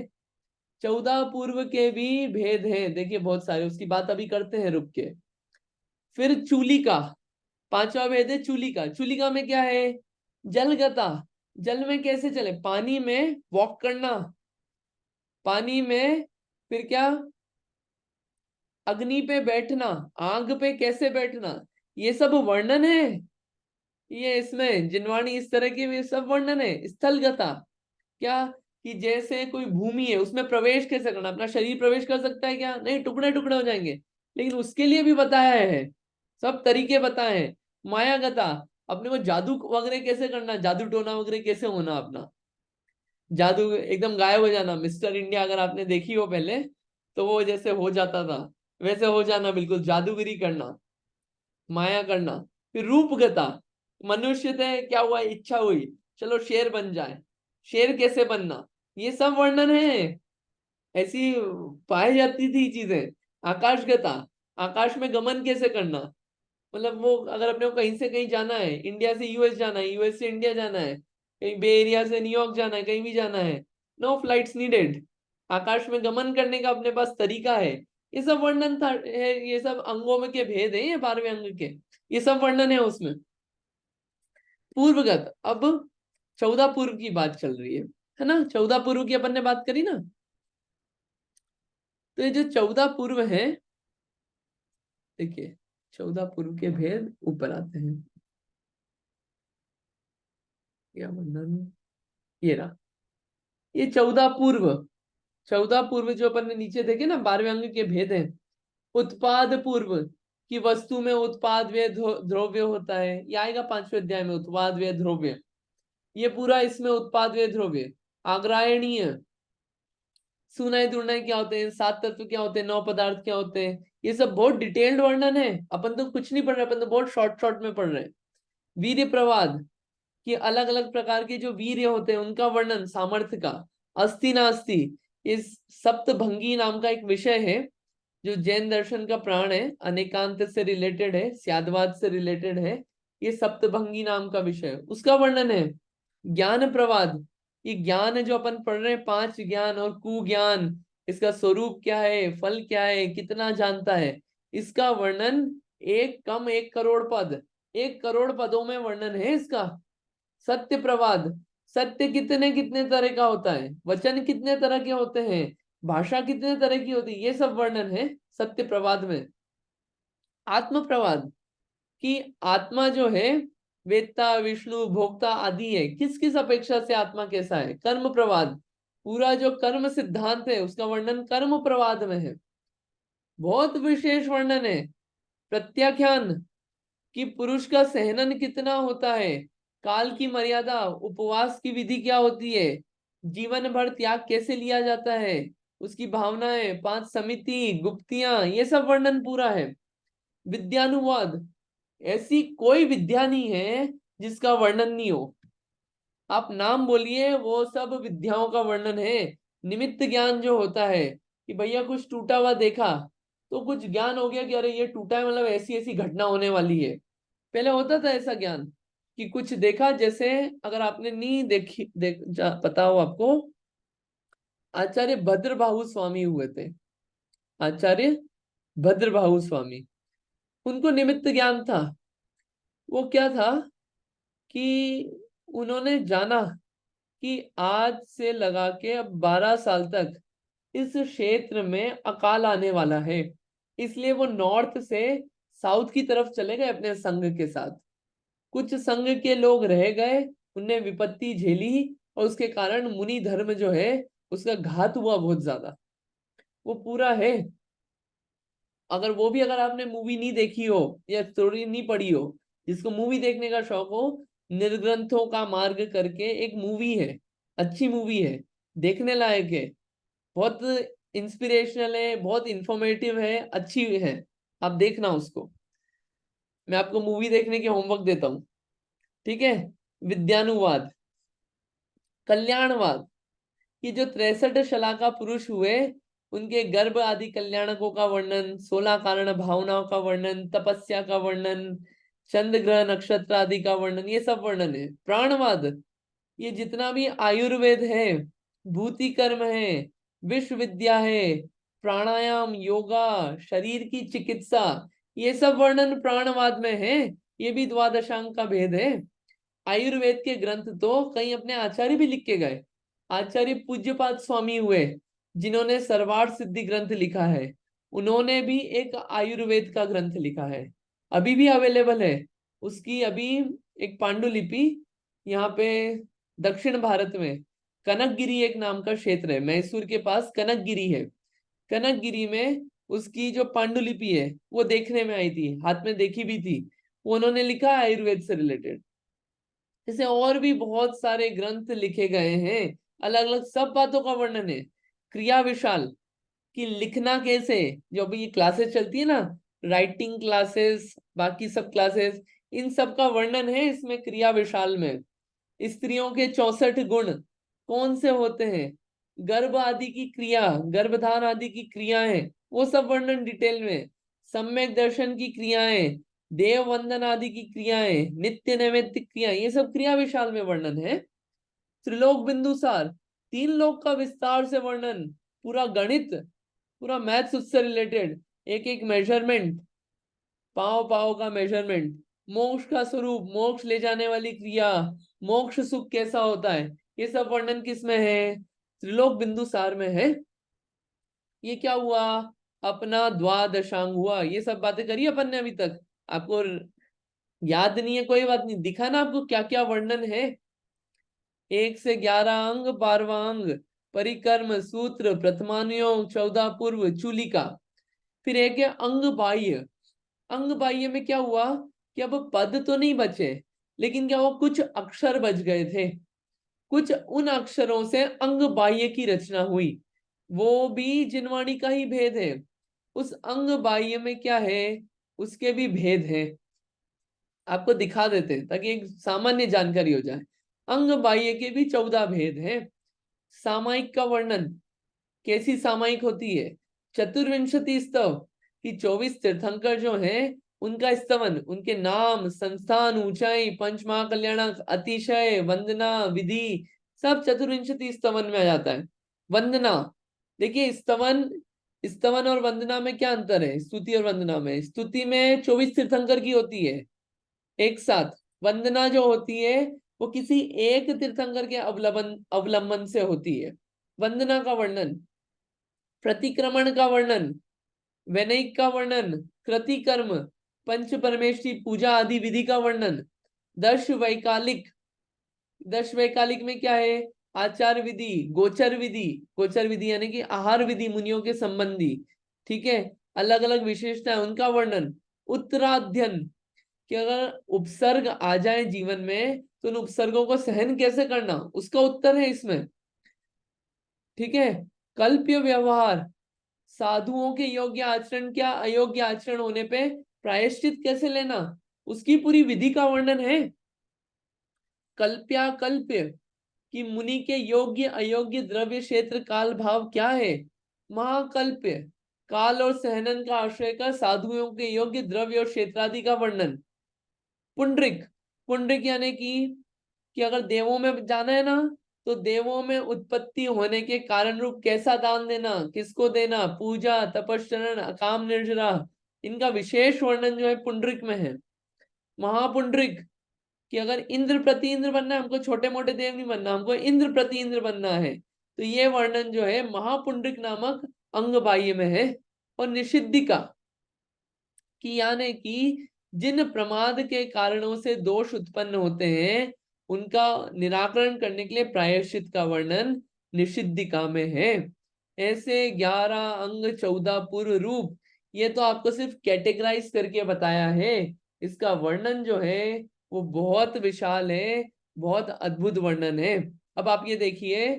14 पूर्व के भी भेद हैं, देखिए बहुत सारे, उसकी बात अभी करते हैं रुक के। फिर चूलिका, 5वां भेद है चूलिका। चूलिका में क्या है? जलगता, जल में कैसे चले, पानी में वॉक करना, पानी में। फिर क्या? अग्नि पे बैठना, आग पे कैसे बैठना, ये सब वर्णन है। ये इसमें जिनवाणी इस तरह की ये सब वर्णन है। स्थलगता, क्या कि जैसे कोई भूमि है उसमें प्रवेश कैसे करना, अपना शरीर प्रवेश कर सकता है क्या? नहीं, टुकड़े टुकड़े हो जाएंगे। लेकिन उसके लिए भी बताया है, सब तरीके बताए हैं। मायागता, अपने को जादू वगैरह कैसे करना, जादू टोना वगैरह कैसे होना, अपना जादू एकदम गायब हो जाना। मिस्टर इंडिया अगर आपने देखी हो पहले, तो वो जैसे हो जाता था वैसे हो जाना, बिल्कुल जादूगिरी करना, माया करना। फिर रूपगता, मनुष्य थे, क्या हुआ, इच्छा हुई, चलो शेर बन जाए, शेर कैसे बनना, ये सब वर्णन है। ऐसी पाई जाती थी चीजें। आकाशगता, आकाश में गमन कैसे करना, मतलब वो अगर अपने को कहीं से कहीं जाना है, इंडिया से यूएस जाना है, यूएस से इंडिया जाना है, कहीं बे एरिया से न्यूयॉर्क जाना है, कहीं भी जाना है, नो फ्लाइट्स नीडेड, आकाश में गमन करने का अपने पास तरीका है। ये सब वर्णन था है, ये सब अंगों में के भेद है, ये 12वें अंग के, ये सब वर्णन है उसमें। पूर्वगत, अब 14 पूर्व की बात चल रही है ना, 14 पूर्व की अपन ने बात करी ना। तो ये जो 14 पूर्व है, देखिए 14 पूर्व के भेद ऊपर आते हैं, क्या वर्णन, ये रहा, ये 14 पूर्व, 14 पूर्व जो अपन ने नीचे देखे ना, 12वें अंग के भेद हैं। उत्पाद पूर्व, की वस्तु में उत्पाद व्यय द्रव्य होता है, ये आएगा 5वें अध्याय में, उत्पाद व्यय द्रव्य, ये पूरा इसमें उत्पाद व्यय द्रव्य। आग्रायणीय, सुनाई दुर्नाई क्या होते हैं, 7 तत्व क्या होते हैं, 9 पदार्थ क्या होते हैं, ये सब बहुत डिटेल्ड वर्णन है। अपन तो कुछ नहीं पढ़ रहे, अपन तो बहुत शॉर्ट शॉर्ट में पढ़ रहे हैं। वीर्य प्रवाद, कि अलग अलग प्रकार के जो वीर्य होते हैं उनका वर्णन, सामर्थ्य का। अस्थि नास्ति, इस सप्तभंगी नाम का एक विषय है जो जैन दर्शन का प्राण है, अनेकांत से रिलेटेड है, स्यादवाद से रिलेटेड है। ये सप्तभंगी नाम का विषय, उसका वर्णन है। ज्ञान प्रवाद, ये ज्ञान जो अपन पढ़ रहे हैं, 5 ज्ञान और कुज्ञान, इसका स्वरूप क्या है, फल क्या है, कितना जानता है, इसका वर्णन 1 करोड़ पद, 1 करोड़ पदों में वर्णन है इसका। सत्य प्रवाद, सत्य कितने कितने तरह का होता है, वचन कितने तरह के होते हैं, भाषा कितने तरह की होती है, ये सब वर्णन है सत्य प्रवाद में। आत्म प्रवाद, कि आत्मा जो है वेत्ता, विष्णु, भोक्ता आदि है, किस किस अपेक्षा से आत्मा कैसा है। कर्म प्रवाद, पूरा जो कर्म सिद्धांत है उसका वर्णन कर्म प्रवाद में है, बहुत विशेष वर्णन है। प्रत्याख्यान, कि पुरुष का सहनन कितना होता है, काल की मर्यादा, उपवास की विधि क्या होती है, जीवन भर त्याग कैसे लिया जाता है, उसकी भावनाएं, 5 समिति, गुप्तियां, ये सब वर्णन पूरा है। विद्यानुवाद, ऐसी कोई विद्या नहीं है जिसका वर्णन नहीं हो, आप नाम बोलिए, वो सब विद्याओं का वर्णन है। निमित्त ज्ञान जो होता है, कि भैया कुछ टूटा हुआ देखा तो कुछ ज्ञान हो गया कि अरे ये टूटा है, मतलब ऐसी ऐसी घटना होने वाली है। पहले होता था ऐसा ज्ञान, कि कुछ देखा, जैसे अगर आपने नहीं देखी पता हो आपको, आचार्य भद्रबाहु स्वामी हुए थे, आचार्य भद्रबाहु स्वामी, उनको निमित्त ज्ञान था। वो क्या था कि उन्होंने जाना कि आज से लगा के अब 12 साल तक इस क्षेत्र में अकाल आने वाला है, इसलिए वो नॉर्थ से साउथ की तरफ चले गए अपने संघ के साथ। कुछ संघ के लोग रह गए, उनने विपत्ति झेली, और उसके कारण मुनि धर्म जो है उसका घात हुआ बहुत ज्यादा। वो पूरा है, अगर वो भी अगर आपने मूवी नहीं देखी हो या स्टोरी नहीं पढ़ी हो, जिसको मूवी देखने का शौक हो, निर्ग्रंथों का मार्ग करके एक मूवी है, अच्छी मूवी है, देखने लायक है। बहुत इंस्पिरेशनल है, बहुत इंफॉर्मेटिव है, अच्छी है, आप देखना उसको। मैं आपको मूवी देखने के होमवर्क देता हूँ, ठीक है। विद्यानुवाद, कल्याणवाद, कि जो 63 शलाका पुरुष हुए, उनके गर्भ आदि कल्याणकों का वर्णन, 16 कारण भावनाओं का वर्णन, तपस्या का वर्णन, चंद्र ग्रह नक्षत्र आदि का वर्णन, ये सब वर्णन है। प्राणवाद, ये जितना भी आयुर्वेद है, भूति कर्म है, विश्व विद्या है, प्राणायाम, योगा, शरीर की चिकित्सा, ये सब वर्णन प्राणवाद में है। ये भी द्वादशांग का भेद है। आयुर्वेद के ग्रंथ तो कई अपने आचार्य भी लिख के गए। आचार्य पूज्यपाद स्वामी हुए, जिन्होंने सर्वार्थ सिद्धि ग्रंथ लिखा है, उन्होंने भी एक आयुर्वेद का ग्रंथ लिखा है, अभी भी अवेलेबल है उसकी। अभी एक पांडुलिपि यहाँ पे दक्षिण भारत में कनकगिरी एक नाम का क्षेत्र है, मैसूर के पास कनकगिरी है। कनकगिरी में उसकी जो पांडुलिपि है वो देखने में आई थी, हाथ में देखी भी थी, वो उन्होंने लिखा है आयुर्वेद से रिलेटेड। जैसे और भी बहुत सारे ग्रंथ लिखे गए हैं, अलग अलग सब बातों का वर्णन है। क्रिया विशाल, कि लिखना कैसे, जो अभी ये क्लासेस चलती है ना, राइटिंग क्लासेस, बाकी सब क्लासेस, इन सब का वर्णन है इसमें क्रिया विशाल में। स्त्रियों के 64 गुण कौन से होते हैं, गर्भ आदि की क्रिया, गर्भधान आदि की क्रियाएं, वो सब वर्णन डिटेल में। सम्यक दर्शन की क्रियाएं, देव वंदन आदि की क्रियाएं, नित्य नैमित्तिक क्रिया, ये सब क्रिया विशाल में वर्णन है। त्रिलोक बिंदुसार, 3 लोक का विस्तार से वर्णन, पूरा गणित, पूरा मैथ्स उससे रिलेटेड, एक एक मेजरमेंट, पाव पाव का मेजरमेंट, मोक्ष का स्वरूप, मोक्ष ले जाने वाली क्रिया, मोक्ष सुख कैसा होता है, ये सब वर्णन किसमें है, त्रिलोक बिंदुसार में है। ये क्या हुआ, अपना द्वादशांग हुआ। ये सब बातें करी अपन ने अभी तक, आपको याद नहीं है कोई बात नहीं, दिखा ना आपको क्या क्या वर्णन है। 1 से 11 अंग, 12वां अंग, परिकर्म, सूत्र, प्रथमानुयोग, 14 पूर्व, चूलिका। फिर एक है अंग बाह्य। अंग बाह्य में क्या हुआ कि अब पद तो नहीं बचे, लेकिन क्या हुआ, कुछ अक्षर बच गए थे, कुछ उन अक्षरों से अंग बाह्य की रचना हुई। वो भी जिनवाणी का ही भेद है। उस अंग बाह्य में क्या है, उसके भी भेद है, आपको दिखा देते हैं ताकि एक सामान्य जानकारी हो जाए। अंग बाह्य के भी 14 भेद हैं। सामायिक का वर्णन, कैसी सामायिक होती है, चतुर्विंशति स्तव, कि 24 तीर्थंकर जो हैं उनका स्तवन, उनके नाम, संस्थान, ऊंचाई, पंच महाकल्याणक, अतिशय, वंदना, विधि, सब चतुर्विंशति स्तवन में आ जाता है। वंदना, देखिए स्तवन, स्तवन और वंदना में क्या अंतर है, स्तुति और वंदना में। स्तुति में 24 तीर्थंकर की होती है एक साथ, वंदना जो होती है वो किसी एक तीर्थंकर के अवलंबन से होती है। वंदना का वर्णन, प्रतिक्रमण का वर्णन, वैनयिक का वर्णन, कृतिकर्म, पंच परमेष्ठी पूजा आदि विधि का वर्णन, दर्श वैकालिक, दर्श वैकालिक में क्या है, आचार विधि, गोचर विधि, गोचर विधि यानी कि आहार विधि मुनियों के संबंधी, ठीक है, अलग अलग विशेषताएं उनका वर्णन। उत्तराध्ययन, कि अगर उपसर्ग आ जाए जीवन में तो उन उपसर्गों को सहन कैसे करना, उसका उत्तर है इसमें, ठीक है। कल्प्य व्यवहार, साधुओं के योग्य आचरण क्या, अयोग्य आचरण होने पे प्रायश्चित कैसे लेना, उसकी पूरी विधि का वर्णन है। कल्प्या कल्प्य, कि मुनि के योग्य अयोग्य द्रव्य क्षेत्र काल भाव क्या है। महाकल्प्य, काल और सहनन का आश्रय कर साधुओं के योग्य द्रव्य और क्षेत्रादि का वर्णन। पुंडरिक, पुंडरिक यानी कि अगर देवों में जाना है ना, तो देवों में उत्पत्ति होने के कारण रूप कैसा दान देना, किसको देना, पूजा, तपस्चरण, अकाम निर्जरा, इनका विशेष वर्णन जो है पुंडरिक में है। महापुंडरिक, कि अगर इंद्र प्रति इंद्र बनना है, हमको छोटे मोटे देव नहीं बनना, हमको इंद्र प्रति इंद्र बनना है, तो ये वर्णन जो है महापुंडरिक नामक अंग बाह्य में है। और निषिद्धिका, कि यानी कि जिन प्रमाद के कारणों से दोष उत्पन्न होते हैं उनका निराकरण करने के लिए प्रायश्चित का वर्णन निषिद्धिका में है। ऐसे 11 अंग, 14 पूर्व रूप, ये तो आपको सिर्फ कैटेगराइज करके बताया है, इसका वर्णन जो है वो बहुत विशाल है, बहुत अद्भुत वर्णन है। अब आप ये देखिए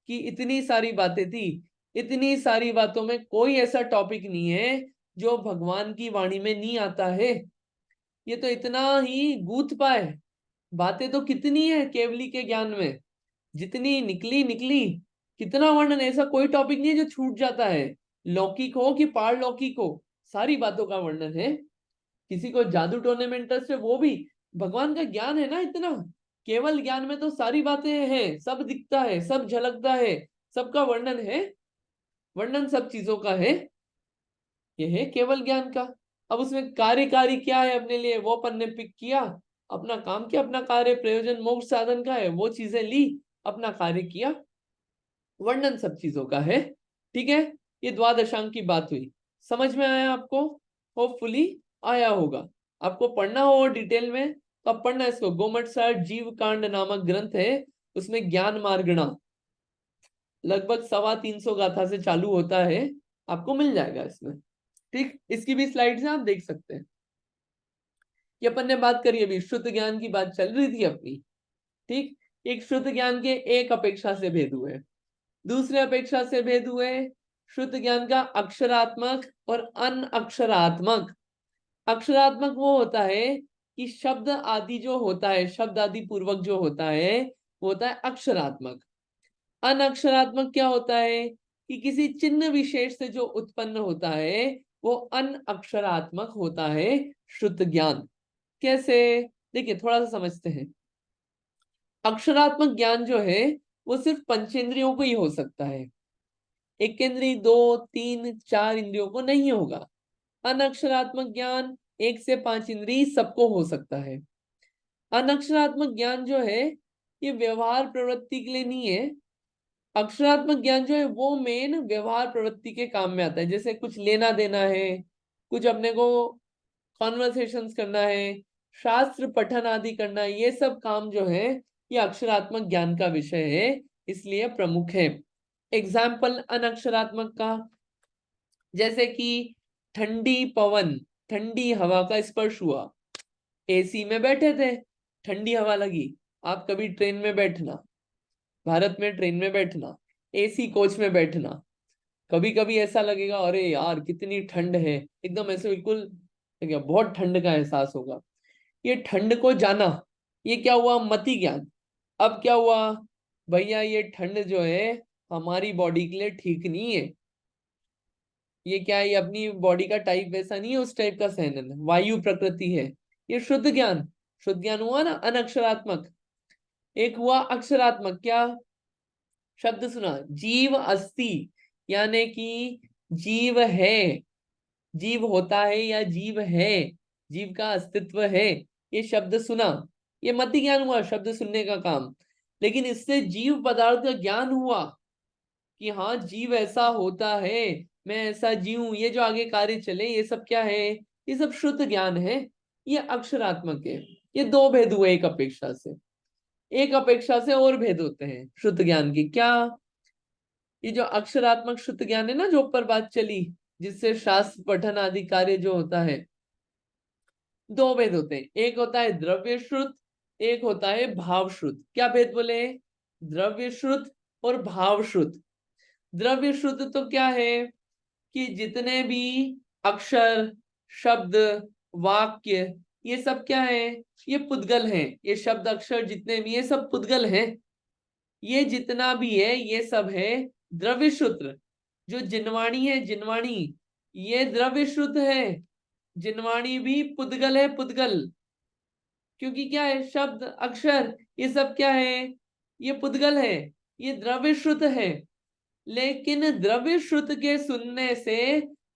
कि इतनी सारी बातें थी, इतनी सारी बातों में कोई ऐसा टॉपिक नहीं है जो भगवान की वाणी में नहीं आता है। ये तो इतना ही गूंथ पाए, बातें तो कितनी है केवली के ज्ञान में, जितनी निकली निकली, कितना वर्णन, ऐसा कोई टॉपिक नहीं है जो छूट जाता है। लौकिक हो कि पारलौकिक हो, सारी बातों का वर्णन है। किसी को जादू टोने में इंटरेस्ट है, वो भी, भगवान का ज्ञान है ना इतना, केवल ज्ञान में तो सारी बातें हैं, सब दिखता है, सब झलकता है, सबका वर्णन है, वर्णन सब चीजों का है। ये है केवल ज्ञान का। अब उसमें कार्यकारी क्या है अपने लिए, वो अपन ने पिक किया, अपना काम किया, अपना कार्य प्रयोजन मोक्ष साधन का है, वो चीजें ली, अपना कार्य किया, वर्णन सब चीजों का है। ठीक है, ये द्वादशांग की बात हुई। समझ में आया आपको? होपफुली आया होगा। आपको पढ़ना हो डिटेल में तो आप पढ़ना इसको, गोमट सार जीव कांड नामक ग्रंथ है, उसमें ज्ञान मार्गणा लगभग 325 गाथा से चालू होता है, आपको मिल जाएगा इसमें। ठीक, इसकी भी स्लाइड्स हैं, आप देख सकते हैं। ये अपन ने बात करी अभी, शुद्ध ज्ञान की बात चल रही थी अपनी। ठीक, एक शुद्ध ज्ञान के एक अपेक्षा से भेद हुए, दूसरे अपेक्षा से भेद हुए। शुद्ध ज्ञान का अक्षरात्मक और अनअक्षरात्मक। अक्षरात्मक वो होता है कि शब्द आदि जो होता है, शब्द आदि पूर्वक जो होता है, वो होता है अक्षरात्मक। अनअक्षरात्मक क्या होता है कि किसी चिन्ह विशेष से जो उत्पन्न होता है, वो अनअक्षरात्मक होता है शुद्ध ज्ञान। कैसे? देखिए थोड़ा सा समझते हैं। अक्षरात्मक ज्ञान जो है वो सिर्फ पंचेंद्रियों को ही हो सकता है, एक इंद्रिय, 2, 3, 4 इंद्रियों को नहीं होगा। अनअक्षरात्मक ज्ञान 1 से 5 इंद्रिय सबको हो सकता है। अनअक्षरात्मक ज्ञान जो है ये व्यवहार प्रवृत्ति के लिए नहीं है। अक्षरात्मक ज्ञान जो है वो मेन व्यवहार प्रवृत्ति के काम में आता है, जैसे कुछ लेना देना है, कुछ अपने को कॉन्वर्सेशंस करना है, शास्त्र पठन आदि करना है, ये सब काम जो है ये अक्षरात्मक ज्ञान का विषय है, इसलिए प्रमुख है। एग्जाम्पल अनअक्षरात्मक का, जैसे कि ठंडी पवन, ठंडी हवा का स्पर्श हुआ, एसी में बैठे थे, ठंडी हवा लगी। आप कभी ट्रेन में बैठना, भारत में ट्रेन में बैठना, एसी कोच में बैठना, कभी कभी ऐसा लगेगा अरे यार कितनी ठंड है, एकदम ऐसे बिल्कुल बहुत ठंड का एहसास होगा। ये ठंड को जाना, ये क्या हुआ? मति ज्ञान। अब क्या हुआ भैया, ये ठंड जो है हमारी बॉडी के लिए ठीक नहीं है, ये क्या है, ये अपनी बॉडी का टाइप वैसा नहीं है, उस टाइप का सहन है, वायु प्रकृति है। ये शुद्ध ज्ञान, शुद्ध ज्ञान हुआ ना अनअक्षरात्मक। एक हुआ अक्षरात्मक, क्या? शब्द सुना, जीव अस्ति, यानी कि जीव है, जीव होता है या जीव है, जीव का अस्तित्व है, ये शब्द सुना, ये मति ज्ञान हुआ, शब्द सुनने का काम। लेकिन इससे जीव पदार्थ का ज्ञान हुआ कि हाँ जीव ऐसा होता है, मैं ऐसा जीव, ये जो आगे कार्य चले, ये सब क्या है? ये सब शुद्ध ज्ञान है, ये अक्षरात्मक है। ये दो भेद हुए एक अपेक्षा से। एक अपेक्षा से और भेद होते हैं शुद्ध ज्ञान की, क्या? ये जो अक्षरात्मक शुद्ध ज्ञान है ना, जो ऊपर बात चली, जिससे शास्त्र पठन आदि कार्य जो होता है, दो भेद होते हैं, एक होता है द्रव्य शुद्ध, एक होता है भाव शुद्ध। क्या भेद बोले? द्रव्य शुद्ध और भाव शुद्ध। द्रव्य शुद्ध तो क्या है कि जितने भी अक्षर, शब्द, वाक्य, ये सब क्या है? ये पुद्गल हैं, ये शब्द अक्षर जितने भी, ये सब पुद्गल हैं, ये जितना भी है ये सब है द्रव्य शुद्ध। जो जिनवाणी है, जिनवाणी, ये द्रव्य शुद्ध है, जिनवाणी भी पुद्गल है, पुद्गल, क्योंकि क्या है, शब्द अक्षर ये सब क्या है? ये पुद्गल है, ये द्रव्य शुद्ध है। लेकिन द्रव्य शुद्ध के सुनने से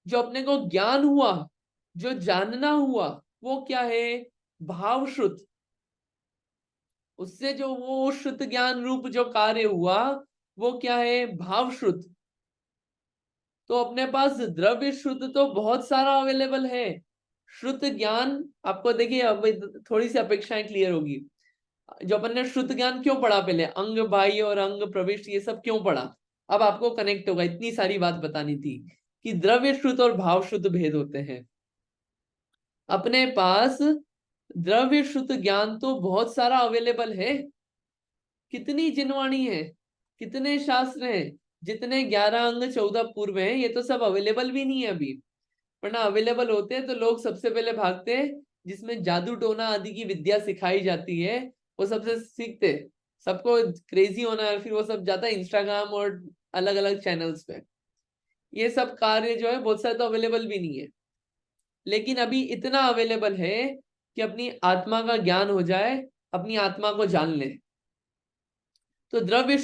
जो अपने को ज्ञान हुआ, जो जानना हुआ, वो क्या है? भाव शुद्ध। उससे जो वो शुद्ध ज्ञान रूप जो कार्य हुआ, वो क्या है? भाव शुद्ध। तो अपने पास द्रव्य शुद्ध तो बहुत सारा अवेलेबल है। शुद्ध ज्ञान आपको देखिए, अब थोड़ी सी अपेक्षाएं क्लियर होगी। जो अपन ने शुद्ध ज्ञान क्यों पढ़ा पहले, अंग बाह्य और अंग प्रविष्ट, ये सब क्यों पढ़ा, अब आपको कनेक्ट होगा। इतनी सारी बात बतानी थी कि द्रव्य शुद्ध और भाव शुद्ध भेद होते हैं। अपने पास द्रव्य शुद्ध ज्ञान तो बहुत सारा अवेलेबल है, कितनी जिनवाणी है, कितने शास्त्र हैं, जितने 11 अंग 14 पूर्व हैं ये तो सब अवेलेबल भी नहीं है अभी, वरना अवेलेबल होते हैं तो लोग सबसे पहले भागते हैं जिसमें जादू टोना आदि की विद्या सिखाई जाती है, वो सबसे सीखते। सबको क्रेजी होना है, फिर वो सब जाता है इंस्टाग्राम और अलग अलग चैनल्स पे। ये सब कार्य जो है बहुत सारे तो अवेलेबल भी नहीं है, लेकिन अभी इतना अवेलेबल है कि अपनी आत्मा का ज्ञान हो जाए, अपनी आत्मा को जान ले। तो द्रव्य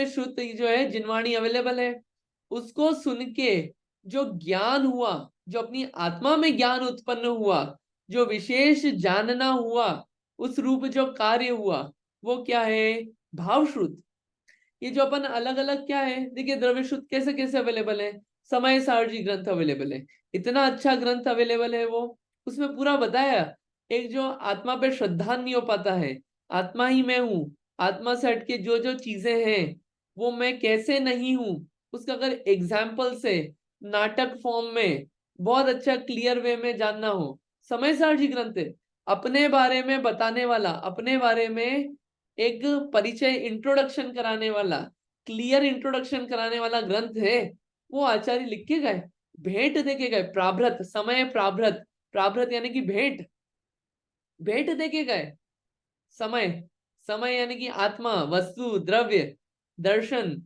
शुद्ध जो है जिनवाणी अवेलेबल है, उसको सुन के जो ज्ञान हुआ, जो अपनी आत्मा में ज्ञान उत्पन्न हुआ, जो विशेष जानना हुआ, उस रूप जो कार्य हुआ वो क्या है? भाव शुद्ध। ये जो अपन अलग अलग क्या है, देखिए द्रव्य शुद्ध कैसे कैसे अवेलेबल है। समय सारजी ग्रंथ अवेलेबल है, इतना अच्छा ग्रंथ अवेलेबल है वो, उसमें पूरा बताया। एक जो आत्मा पे श्रद्धा नहीं हो पाता है, आत्मा ही मैं हूँ, आत्मा से हटके जो जो चीजें हैं वो मैं कैसे नहीं हूँ, उसका अगर एग्जाम्पल से नाटक फॉर्म में बहुत अच्छा क्लियर वे में जानना हो, समय सारजी ग्रंथ है। अपने बारे में बताने वाला, अपने बारे में एक परिचय इंट्रोडक्शन कराने वाला, क्लियर इंट्रोडक्शन कराने वाला ग्रंथ है। वो आचार्य लिख के गए, भेंट देके गए, प्राभृत समय प्राभृत, प्राभृत यानी कि भेंट, भेंट देके गए। समय, समय यानी कि आत्मा, वस्तु, द्रव्य, दर्शन,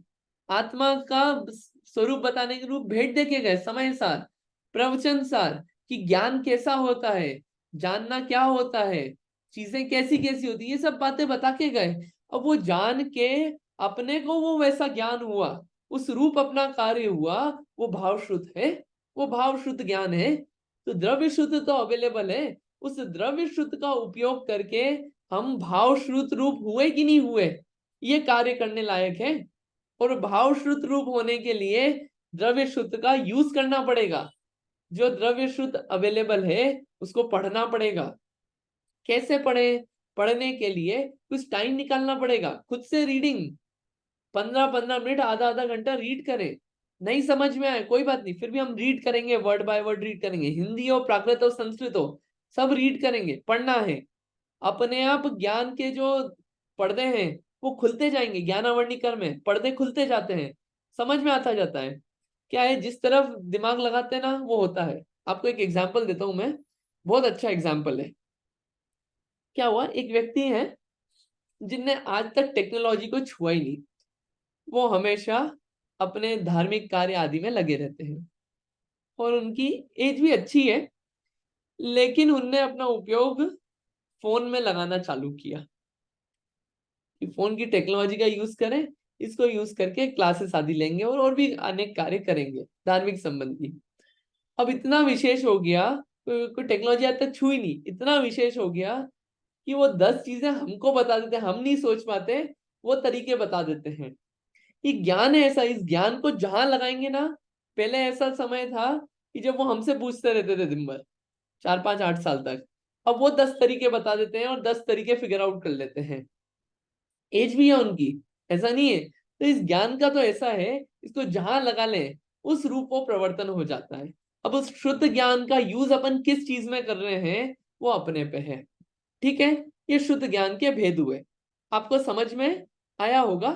आत्मा का स्वरूप बताने के रूप भेंट देके गए। समय सार, प्रवचन सार कि ज्ञान कैसा होता है, जानना क्या होता है, चीजें कैसी कैसी होती है, ये सब बातें बता के गए। अब वो जान के अपने को वो वैसा ज्ञान हुआ, उस रूप अपना कार्य हुआ, वो भाव शुद्ध है, वो भाव शुद्ध ज्ञान है। तो द्रव्य शुद्ध तो अवेलेबल है, उस द्रव्य शुद्ध का उपयोग करके हम भाव श्रुत रूप हुए कि नहीं हुए, ये कार्य करने लायक है। और भाव श्रुत रूप होने के लिए द्रव्य शुद्ध का यूज करना पड़ेगा। जो द्रव्य शुद्ध अवेलेबल है उसको पढ़ना पड़ेगा। कैसे पढ़े? पढ़ने के लिए कुछ टाइम निकालना पड़ेगा, खुद से रीडिंग 15-15 मिनट, आधा आधा घंटा रीड करें। नहीं समझ में आए कोई बात नहीं, फिर भी हम रीड करेंगे, वर्ड बाय वर्ड रीड करेंगे, हिंदी हो, प्राकृत हो, संस्कृत हो, सब रीड करेंगे। पढ़ना है, अपने आप ज्ञान के जो पर्दे हैं वो खुलते जाएंगे। ज्ञानावरणीकर में पर्दे खुलते जाते हैं, समझ में आता जाता है। क्या है, जिस तरफ दिमाग लगाते हैं ना वो होता है। आपको एक एग्जांपल देता हूं मैं, बहुत अच्छा एग्जांपल है। क्या हुआ, एक व्यक्ति है जिनने आज तक टेक्नोलॉजी को छुआ ही नहीं, वो हमेशा अपने धार्मिक कार्य आदि में लगे रहते हैं और उनकी एज भी अच्छी है, लेकिन उनने अपना उपयोग फोन में लगाना चालू किया कि फोन की टेक्नोलॉजी का यूज करें, इसको यूज करके क्लासेस आदि लेंगे और भी अनेक कार्य करेंगे धार्मिक संबंधी। अब इतना विशेष हो गया, कोई टेक्नोलॉजी आज तक छुई नहीं, इतना विशेष हो गया कि वो 10 चीजें हमको बता देते हैं, हम नहीं सोच पाते, वो तरीके बता देते हैं। ये ज्ञान है ऐसा, इस ज्ञान को जहां लगाएंगे ना, पहले ऐसा समय था कि जब वो हमसे पूछते रहते थे दिन भर 4-5-8 साल तक, अब वो 10 तरीके बता देते हैं और 10 तरीके फिगर आउट कर लेते हैं। एज भी है उनकी, ऐसा नहीं है। तो इस ज्ञान का तो ऐसा है, इसको जहां लगा लें उस रूप वो प्रवर्तन हो जाता है। अब उस शुद्ध ज्ञान का यूज अपन किस चीज में कर रहे हैं वो अपने पे है। ठीक है, ये शुद्ध ज्ञान के भेद हुए, आपको समझ में आया होगा।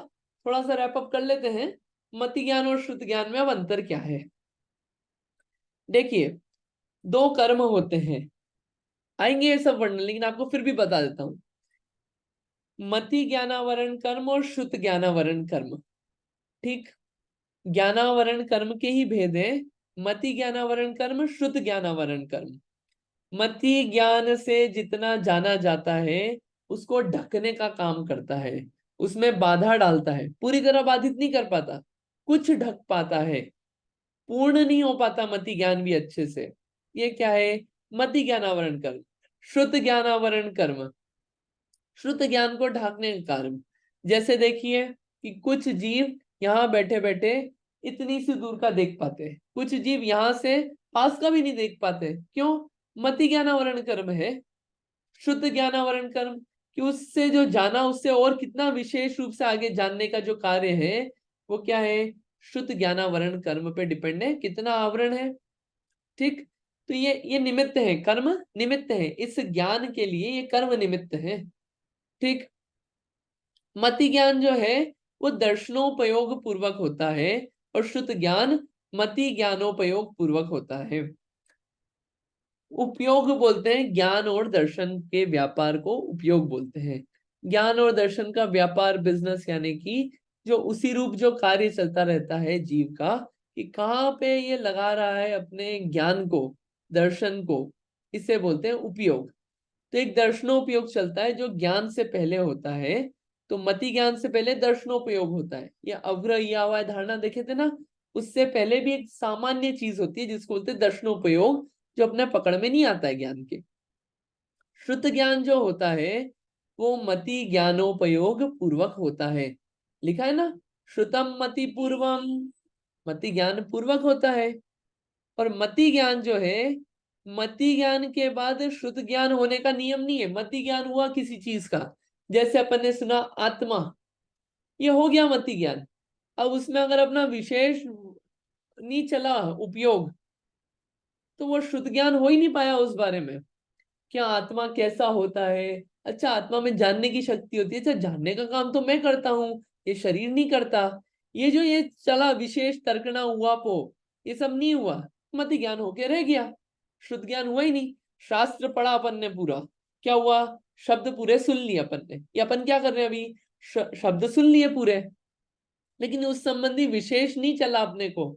थोड़ा सा रैप अप कर लेते हैं, मति ज्ञान और शुद्ध ज्ञान में अब अंतर क्या है। देखिए, 2 कर्म होते हैं, आएंगे ये सब वर्णन, लेकिन आपको फिर भी बता देता हूं। मति ज्ञानावरण कर्म और शुद्ध ज्ञानावरण कर्म। ठीक, ज्ञानावरण कर्म के ही भेद है, मति ज्ञानावरण कर्म, शुद्ध ज्ञानावरण कर्म। मति ज्ञान से जितना जाना जाता है उसको ढकने का काम करता है, उसमें बाधा डालता है, पूरी तरह बाधित नहीं कर पाता, कुछ ढक पाता है, पूर्ण नहीं हो पाता मति ज्ञान भी अच्छे से। ये क्या है? मति ज्ञानावरण कर्म। शुद्ध ज्ञानावरण कर्म, शुद्ध ज्ञान को ढाकने का कर्म। जैसे देखिए कि कुछ जीव यहाँ बैठे बैठे इतनी सी दूर का देख पाते हैं, कुछ जीव यहाँ से पास का भी नहीं देख पाते। क्यों? मति ज्ञानावरण कर्म है। शुद्ध ज्ञानावरण कर्म कि उससे जो जाना, उससे और कितना विशेष रूप से आगे जानने का जो कार्य है वो क्या है? शुद्ध ज्ञानावरण कर्म पे डिपेंड है, कितना आवरण है। ठीक, तो ये निमित्त है, कर्म निमित्त है, इस ज्ञान के लिए ये कर्म निमित्त है। ठीक, मति ज्ञान जो है वो दर्शनोपयोग पूर्वक होता है और श्रुत ज्ञान मति ज्ञानोपयोग पूर्वक होता है। उपयोग बोलते हैं ज्ञान और दर्शन के व्यापार को उपयोग बोलते हैं। ज्ञान और दर्शन का व्यापार, बिजनेस, यानी कि जो उसी रूप जो कार्य चलता रहता है जीव का, कि कहाँ पे ये लगा रहा है अपने ज्ञान को, दर्शन को, इसे बोलते हैं उपयोग। तो एक दर्शनोपयोग चलता है जो ज्ञान से पहले होता है, तो मति ज्ञान से पहले दर्शनोपयोग होता है। या अग्र या हुआ धारणा देखे थे ना, उससे पहले भी एक सामान्य चीज होती है जिसको बोलते हैं दर्शनोपयोग, जो अपने पकड़ में नहीं आता है ज्ञान के। श्रुत ज्ञान जो होता है वो मति ज्ञानोपयोग पूर्वक होता है। लिखा है ना, श्रुतम मति पूर्वम, मति ज्ञान पूर्वक होता है। और मति ज्ञान जो है, मति ज्ञान के बाद श्रुत ज्ञान होने का नियम नहीं है। मति ज्ञान हुआ किसी चीज का, जैसे अपन ने सुना आत्मा, ये हो गया मति ज्ञान। अब उसमें अगर अपना विशेष नहीं चला उपयोग, तो वो श्रुत ज्ञान हो ही नहीं पाया उस बारे में। क्या आत्मा कैसा होता है, अच्छा आत्मा में जानने की शक्ति होती है, अच्छा जानने का काम तो मैं करता हूँ, ये शरीर नहीं करता। ये जो ये चला विशेष तर्कना हुआ पो, ये सब नहीं हुआ, मति ज्ञान होके रह गया, शुद्ध ज्ञान हुआ ही नहीं। शास्त्र पढ़ा अपन ने पूरा, क्या हुआ, शब्द पूरे सुन लिए अपन ने। ये अपन क्या कर रहे हैं अभी, शब्द सुन लिए पूरे, लेकिन उस संबंधी विशेष नहीं चला अपने को।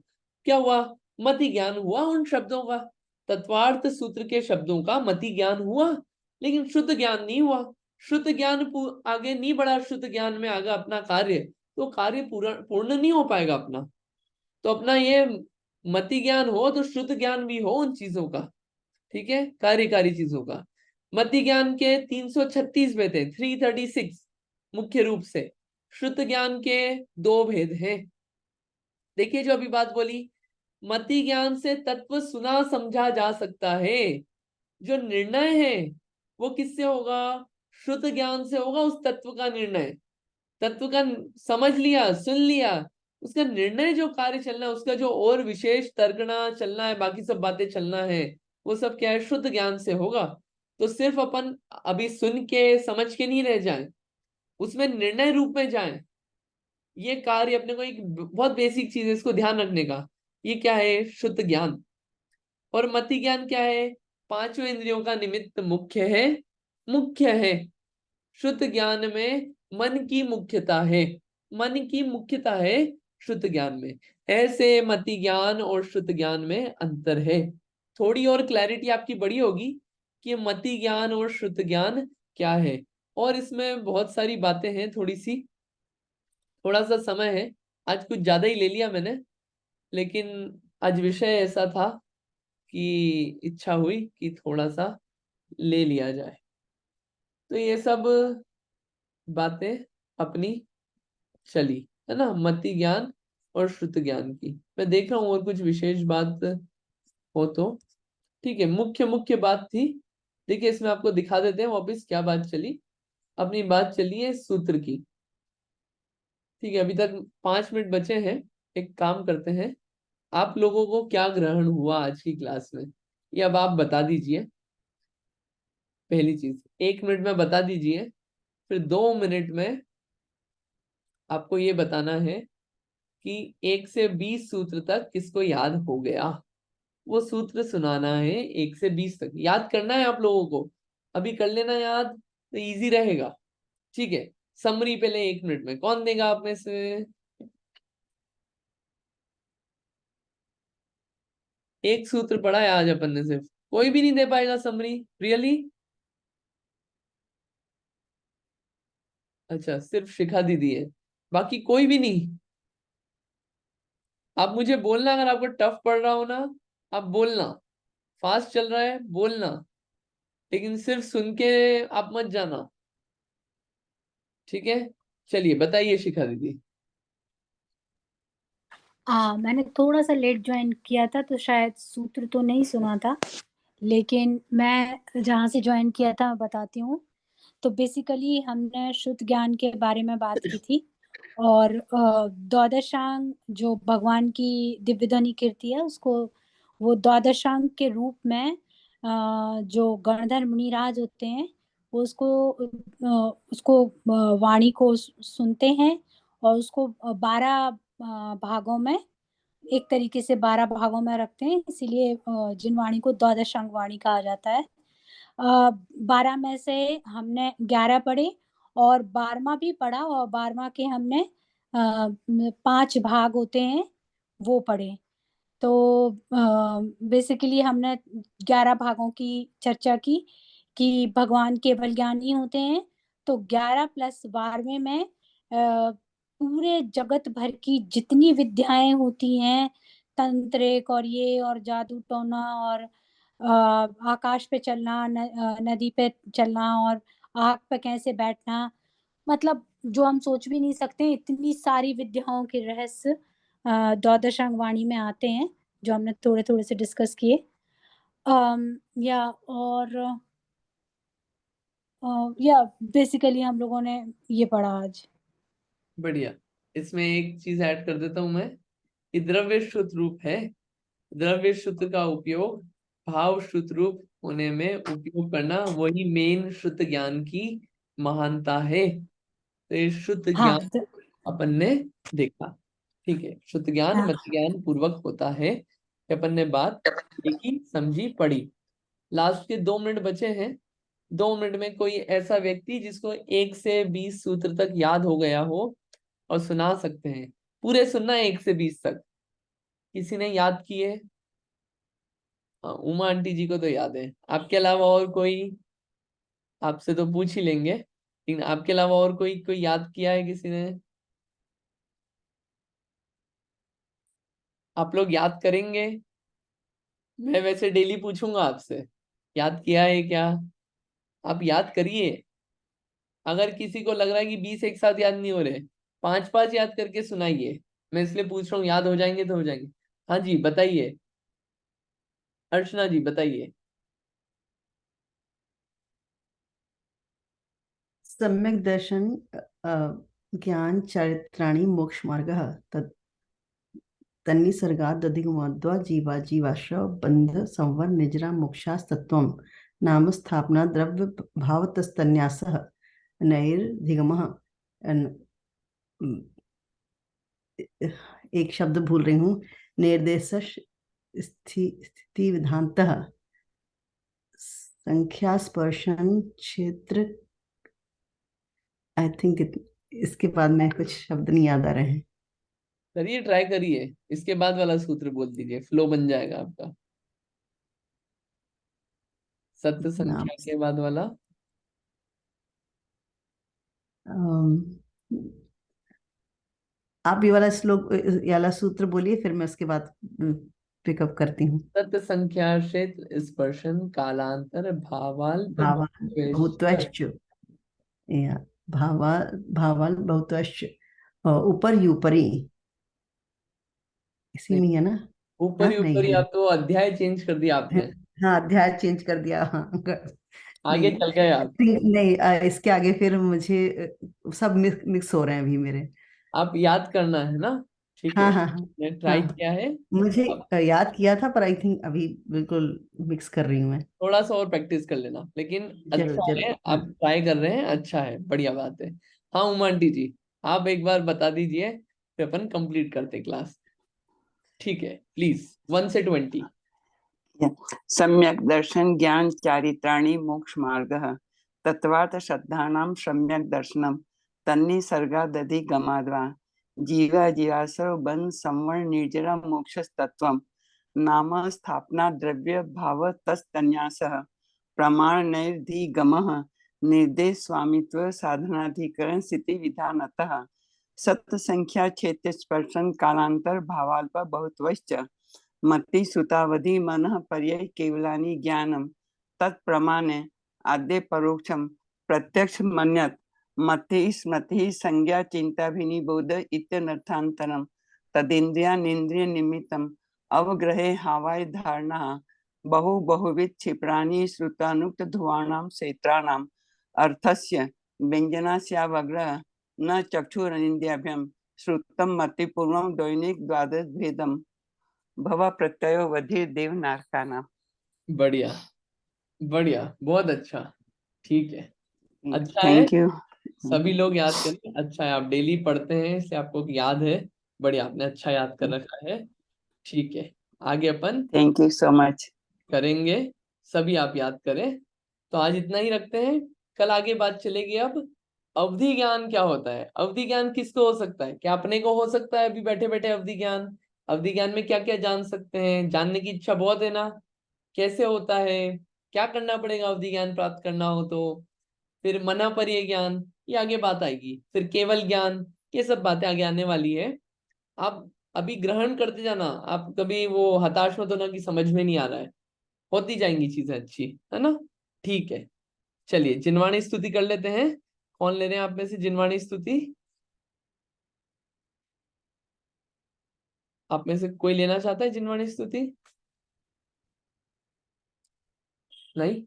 क्या हुआ, मति ज्ञान हुआ उन शब्दों का, तत्वार्थ सूत्र के शब्दों का मति ज्ञान हुआ, लेकिन शुद्ध ज्ञान नहीं हुआ। शुद्ध ज्ञान आगे नहीं बढ़ा, शुद्ध ज्ञान में आगे अपना कार्य, तो कार्य पूर्ण नहीं हो पाएगा अपना। तो अपना ये मति ज्ञान हो तो शुद्ध ज्ञान भी हो उन चीजों का, ठीक है, कार्यकारी चीजों का। मति ज्ञान के 336 भेद है, 336 मुख्य रूप से। शुद्ध ज्ञान के 2 भेद हैं। देखिए जो अभी बात बोली, मति ज्ञान से तत्व सुना समझा जा सकता है, जो निर्णय है वो किससे होगा, शुद्ध ज्ञान से होगा। उस तत्व का निर्णय, तत्व का समझ लिया, सुन लिया, उसका निर्णय जो कार्य चलना है, उसका जो और विशेष तर्कना चलना है, बाकी सब बातें चलना है, वो सब क्या है, शुद्ध ज्ञान से होगा। तो सिर्फ अपन अभी सुन के समझ के नहीं रह जाए, उसमें निर्णय रूप में जाए। ये कार्य अपने को एक बहुत बेसिक चीज है, इसको ध्यान रखने का। ये क्या है, शुद्ध ज्ञान। और मति ज्ञान क्या है, 5 इंद्रियों का निमित्त मुख्य है, मुख्य है। शुद्ध ज्ञान में मन की मुख्यता है, मन की मुख्यता है शुद्ध ज्ञान में। ऐसे मति ज्ञान और शुद्ध ज्ञान में अंतर है। थोड़ी और क्लैरिटी आपकी बड़ी होगी कि मति ज्ञान और शुद्ध ज्ञान क्या है। और इसमें बहुत सारी बातें हैं, थोड़ा सा समय है, आज कुछ ज्यादा ही ले लिया मैंने, लेकिन आज विषय ऐसा था कि इच्छा हुई कि थोड़ा सा ले लिया जाए। तो ये सब बातें अपनी चली है ना, मति ज्ञान और श्रुत ज्ञान की। मैं देख रहा हूँ और कुछ विशेष बात हो तो ठीक है। मुख्य बात थी, देखिए इसमें आपको दिखा देते हैं वापिस क्या बात चली। अपनी बात चली है सूत्र की, ठीक है। अभी तक 5 मिनट बचे हैं। एक काम करते हैं, आप लोगों को क्या ग्रहण हुआ आज की क्लास में, ये अब आप बता दीजिए। पहली चीज 1 मिनट में बता दीजिए, फिर 2 मिनट में आपको ये बताना है कि 1 से 20 सूत्र तक किसको याद हो गया, वो सूत्र सुनाना है। 1 से 20 तक याद करना है आप लोगों को, अभी कर लेना याद तो इजी रहेगा, ठीक है। समरी पहले 1 मिनट में कौन देगा आप में से, एक सूत्र पढ़ा है आज अपन ने, सिर्फ कोई भी नहीं दे पाएगा समरी, रियली? अच्छा, सिर्फ शिखा दीदी है, बाकी कोई भी नहीं? आप मुझे बोलना, अगर आपको टफ पड़ रहा हो ना, आप बोलना, फास्ट चल रहा है बोलना, लेकिन सिर्फ सुन के आप मत जाना, ठीक है। चलिए बताइए शिखा दीदी। मैंने थोड़ा सा लेट ज्वाइन किया था तो शायद सूत्र तो नहीं सुना था, लेकिन मैं जहाँ से ज्वाइन किया था मैं बताती हूँ। तो बेसिकली हमने शुद्ध ज्ञान के बारे में बात की थी, और द्वादशांग जो भगवान की दिव्य ध्वनि कीर्ति है, उसको वो द्वादशांग के रूप में जो गणधर मुनिराज होते हैं वो उसको वाणी को सुनते हैं और उसको 12 भागों में, एक तरीके से 12 भागों में रखते हैं, इसीलिए जिन वाणी को द्वादश अंग वाणी कहा जाता है। 12 में से हमने 11 पढ़े और 12वां भी पढ़ा, और 12वां के हमने 5 भाग होते हैं वो पढ़े। तो बेसिकली हमने 11 भागों की चर्चा की कि भगवान केवल ज्ञानी होते हैं। तो 11 प्लस 12वें में पूरे जगत भर की जितनी विद्याएं होती हैं, तंत्रिक और ये और जादू टोना और आकाश पे चलना, नदी पे चलना और आग पे कैसे बैठना, मतलब जो हम सोच भी नहीं सकते, इतनी सारी विद्याओं के रहस्य द्वादश अंग वाणी में आते हैं, जो हमने थोड़े थोड़े से डिस्कस किए। या और या बेसिकली हम लोगों ने ये पढ़ा आज। बढ़िया। इसमें एक चीज ऐड कर देता हूं मैं कि द्रव्य शुद्ध रूप है। द्रव्य शुद्ध का उपयोग भाव शुद्ध रूप होने में उपयोग करना, वही मेन शुद्ध ज्ञान की महानता है। तो ये शुद्ध हाँ ज्ञान अपन ने देखा। ठीक है, शुद्ध ज्ञान हाँ मत ज्ञान पूर्वक होता है। अपन ने बात देखी, समझी, पढ़ी। लास्ट के 2 मिनट बचे हैं। 2 मिनट में कोई ऐसा व्यक्ति जिसको 1 से 20 सूत्र तक याद हो गया हो और सुना सकते हैं। पूरे सुनना है 1 से 20 तक। किसी ने याद किए? उमा आंटी जी को तो याद है। आपके अलावा और कोई? आपसे तो पूछ ही लेंगे, लेकिन आपके अलावा और कोई याद किया है किसी ने? आप लोग याद करेंगे? मैं वैसे डेली पूछूंगा आपसे, याद किया है क्या? आप याद करिए। अगर किसी को लग रहा है कि 20 एक साथ याद नहीं हो रहे, 5-5 याद करके सुनाइए। मैं इसलिए पूछ रहा हूँ, याद हो जाएंगे तो हो जाएंगे। हाँ जी बताइए, अर्चना जी बताइए। सम्यक दर्शन ज्ञान चारित्राणि मोक्ष मार्गः तन्निसर्गात् दधिगमोद्वा जीवा जीवाश्रव बंध संवर निजरा मोक्षास्तत्वम् नाम स्थापना द्रव्य भावतस्तन्यासः नैर्धिगमः। एक शब्द भूल रही हूँ। निर्देश स्थिति विधानतः संख्या स्पर्शन क्षेत्र। आई थिंक इसके बाद में कुछ शब्द नहीं याद आ रहे हैं। करिए, ट्राई करिए, इसके बाद वाला सूत्र बोल दीजिए, फ्लो बन जाएगा आपका। सत्य नाम संख्या के बाद वाला। आप ये वाला श्लोक, ये वाला सूत्र बोलिए, फिर मैं उसके बाद पिकअप करती हूँ। सत्य संख्या क्षेत्र स्पर्शन कालांतर भावाल्प भावा बहुत्वेश्वर। बहुत्वश्च, या भावाल बहुत्वश्च, ऊपर ही ऊपरी, इसी में ही है ना? हाँ ऊपरी नहीं ऊपरी, है। आप तो अध्याय चेंज कर दिया आपने। हाँ अध्याय चेंज कर दिया, हाँ। आगे नहीं चल गए आप। नहीं, इसके आगे फिर मुझे सब मिक्स हो रहे हैं अभी मेरे। आप याद करना है ना? ठीक हाँ है, हाँ हाँ मैं ट्राई हाँ, किया है। मुझे अब याद किया था, पर आई थिंक अभी बिल्कुल मिक्स कर रही हूँ मैं। थोड़ा सा और प्रैक्टिस कर लेना, लेकिन जरूर अच्छा है, जरूर, हाँ। आप ट्राई कर रहे हैं, अच्छा है, बढ़िया बात है। हाँ उमा आंटी जी, आप एक बार बता दीजिए, फिर अपन कंप्लीट करते क्लास। ठीक है, प्लीज 1 से 20। सम्यक दर्शन ज्ञान चारित्राणि मोक्ष मार्गः तत्वात् श्रद्धानां सम्यक दर्शनम तन्निसर्गादधि गमाद्वा जीवा जीवासव बन संवर निर्जरा मोक्ष तत्वम नाम स्थापना द्रव्य भाव तस्तन्यासः प्रमाण नैर्धिगमः निर्देश स्वामित्व साधनाधिकरण स्थिति विधानतः सत्य संख्या क्षेत्र स्पर्शन कालांतर भावाल्प बहुत्वश्च मति सुतावधि मनः पर्यय केवलानि ज्ञानम तत्प्रमाणे आद्य परोक्षम प्रत्यक्ष मन्यत मति स्मृति संज्ञा चिंताभिनिबोध इत्यनर्थांतरम तदिंद्रिया निंद्रिय निमित्तम अवग्रहे हावाय धारणा बहु बहुविध क्षिप्राणि श्रुतानुक्त ध्रुवाणाम क्षेत्राणाम अर्थस्य व्यंजनास्यावग्रह न चक्षुरनिंद्याभ्यम श्रुतम मतिपूर्वम दैनिक द्वादश भेदम भवा प्रत्ययो वधि देवनारकाना। बढ़िया बढ़िया, बहुत अच्छा। ठीक है, अच्छा है। Thank you. सभी लोग याद करें। अच्छा है, आप डेली पढ़ते हैं इसलिए आपको याद है। बढ़िया, आपने अच्छा याद कर रखा है। ठीक है, आगे अपन थैंक यू सो मच। करेंगे। सभी आप याद करें। तो आज इतना ही रखते हैं, कल आगे बात चलेगी। अब अवधि ज्ञान क्या होता है? अवधि ज्ञान किसको हो सकता है? क्या अपने को हो सकता है अभी बैठे बैठे अवधि ज्ञान? अवधि ज्ञान में क्या क्या जान सकते हैं? जानने की इच्छा बहुत है ना? कैसे होता है? क्या करना पड़ेगा अवधि ज्ञान प्राप्त करना हो तो? फिर मनापर्य ज्ञान, ये आगे बात आएगी। फिर केवल ज्ञान, ये सब बातें आगे आने वाली है। आप अभी ग्रहण करते जाना, आप कभी वो हताश मत होना कि समझ में नहीं आ रहा है। होती जाएंगी चीजें अच्छी, है ना? ठीक है, चलिए जिनवाणी स्तुति कर लेते हैं। कौन ले रहे हैं आप में से जिनवाणी स्तुति? आप में से कोई लेना चाहता है जिनवाणी स्तुति? नहीं?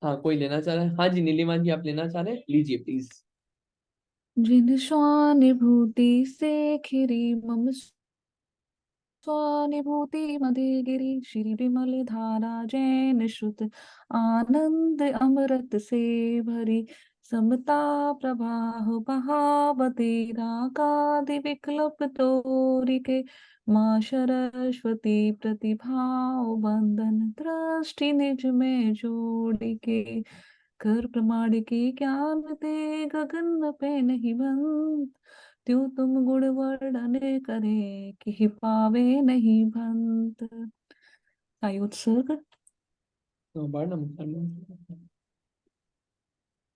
हाँ, कोई लेना चाह रहा है। हाँ जी, नीलिमा जी, आप लेना चाह रहे हैं, लीजिए प्लीज। जिन स्वानुभूति से खिरी मम स्वानुभूति मदगिरी श्री विमल धारा जैन श्रुत आनंद अमृत से भरी समता प्रवाह बहावती रागादि विकल्प तोरिके माँ सरस्वती प्रतिभाव बंधन दृष्टि निज में जोड़िके कर प्रमाण के ज्ञान दे गगन पे नहीं बंद त्यों तुम गुण वर्णन करे कि पावे नहीं भंत। सायुत्सर्ग। बार नमस्कार।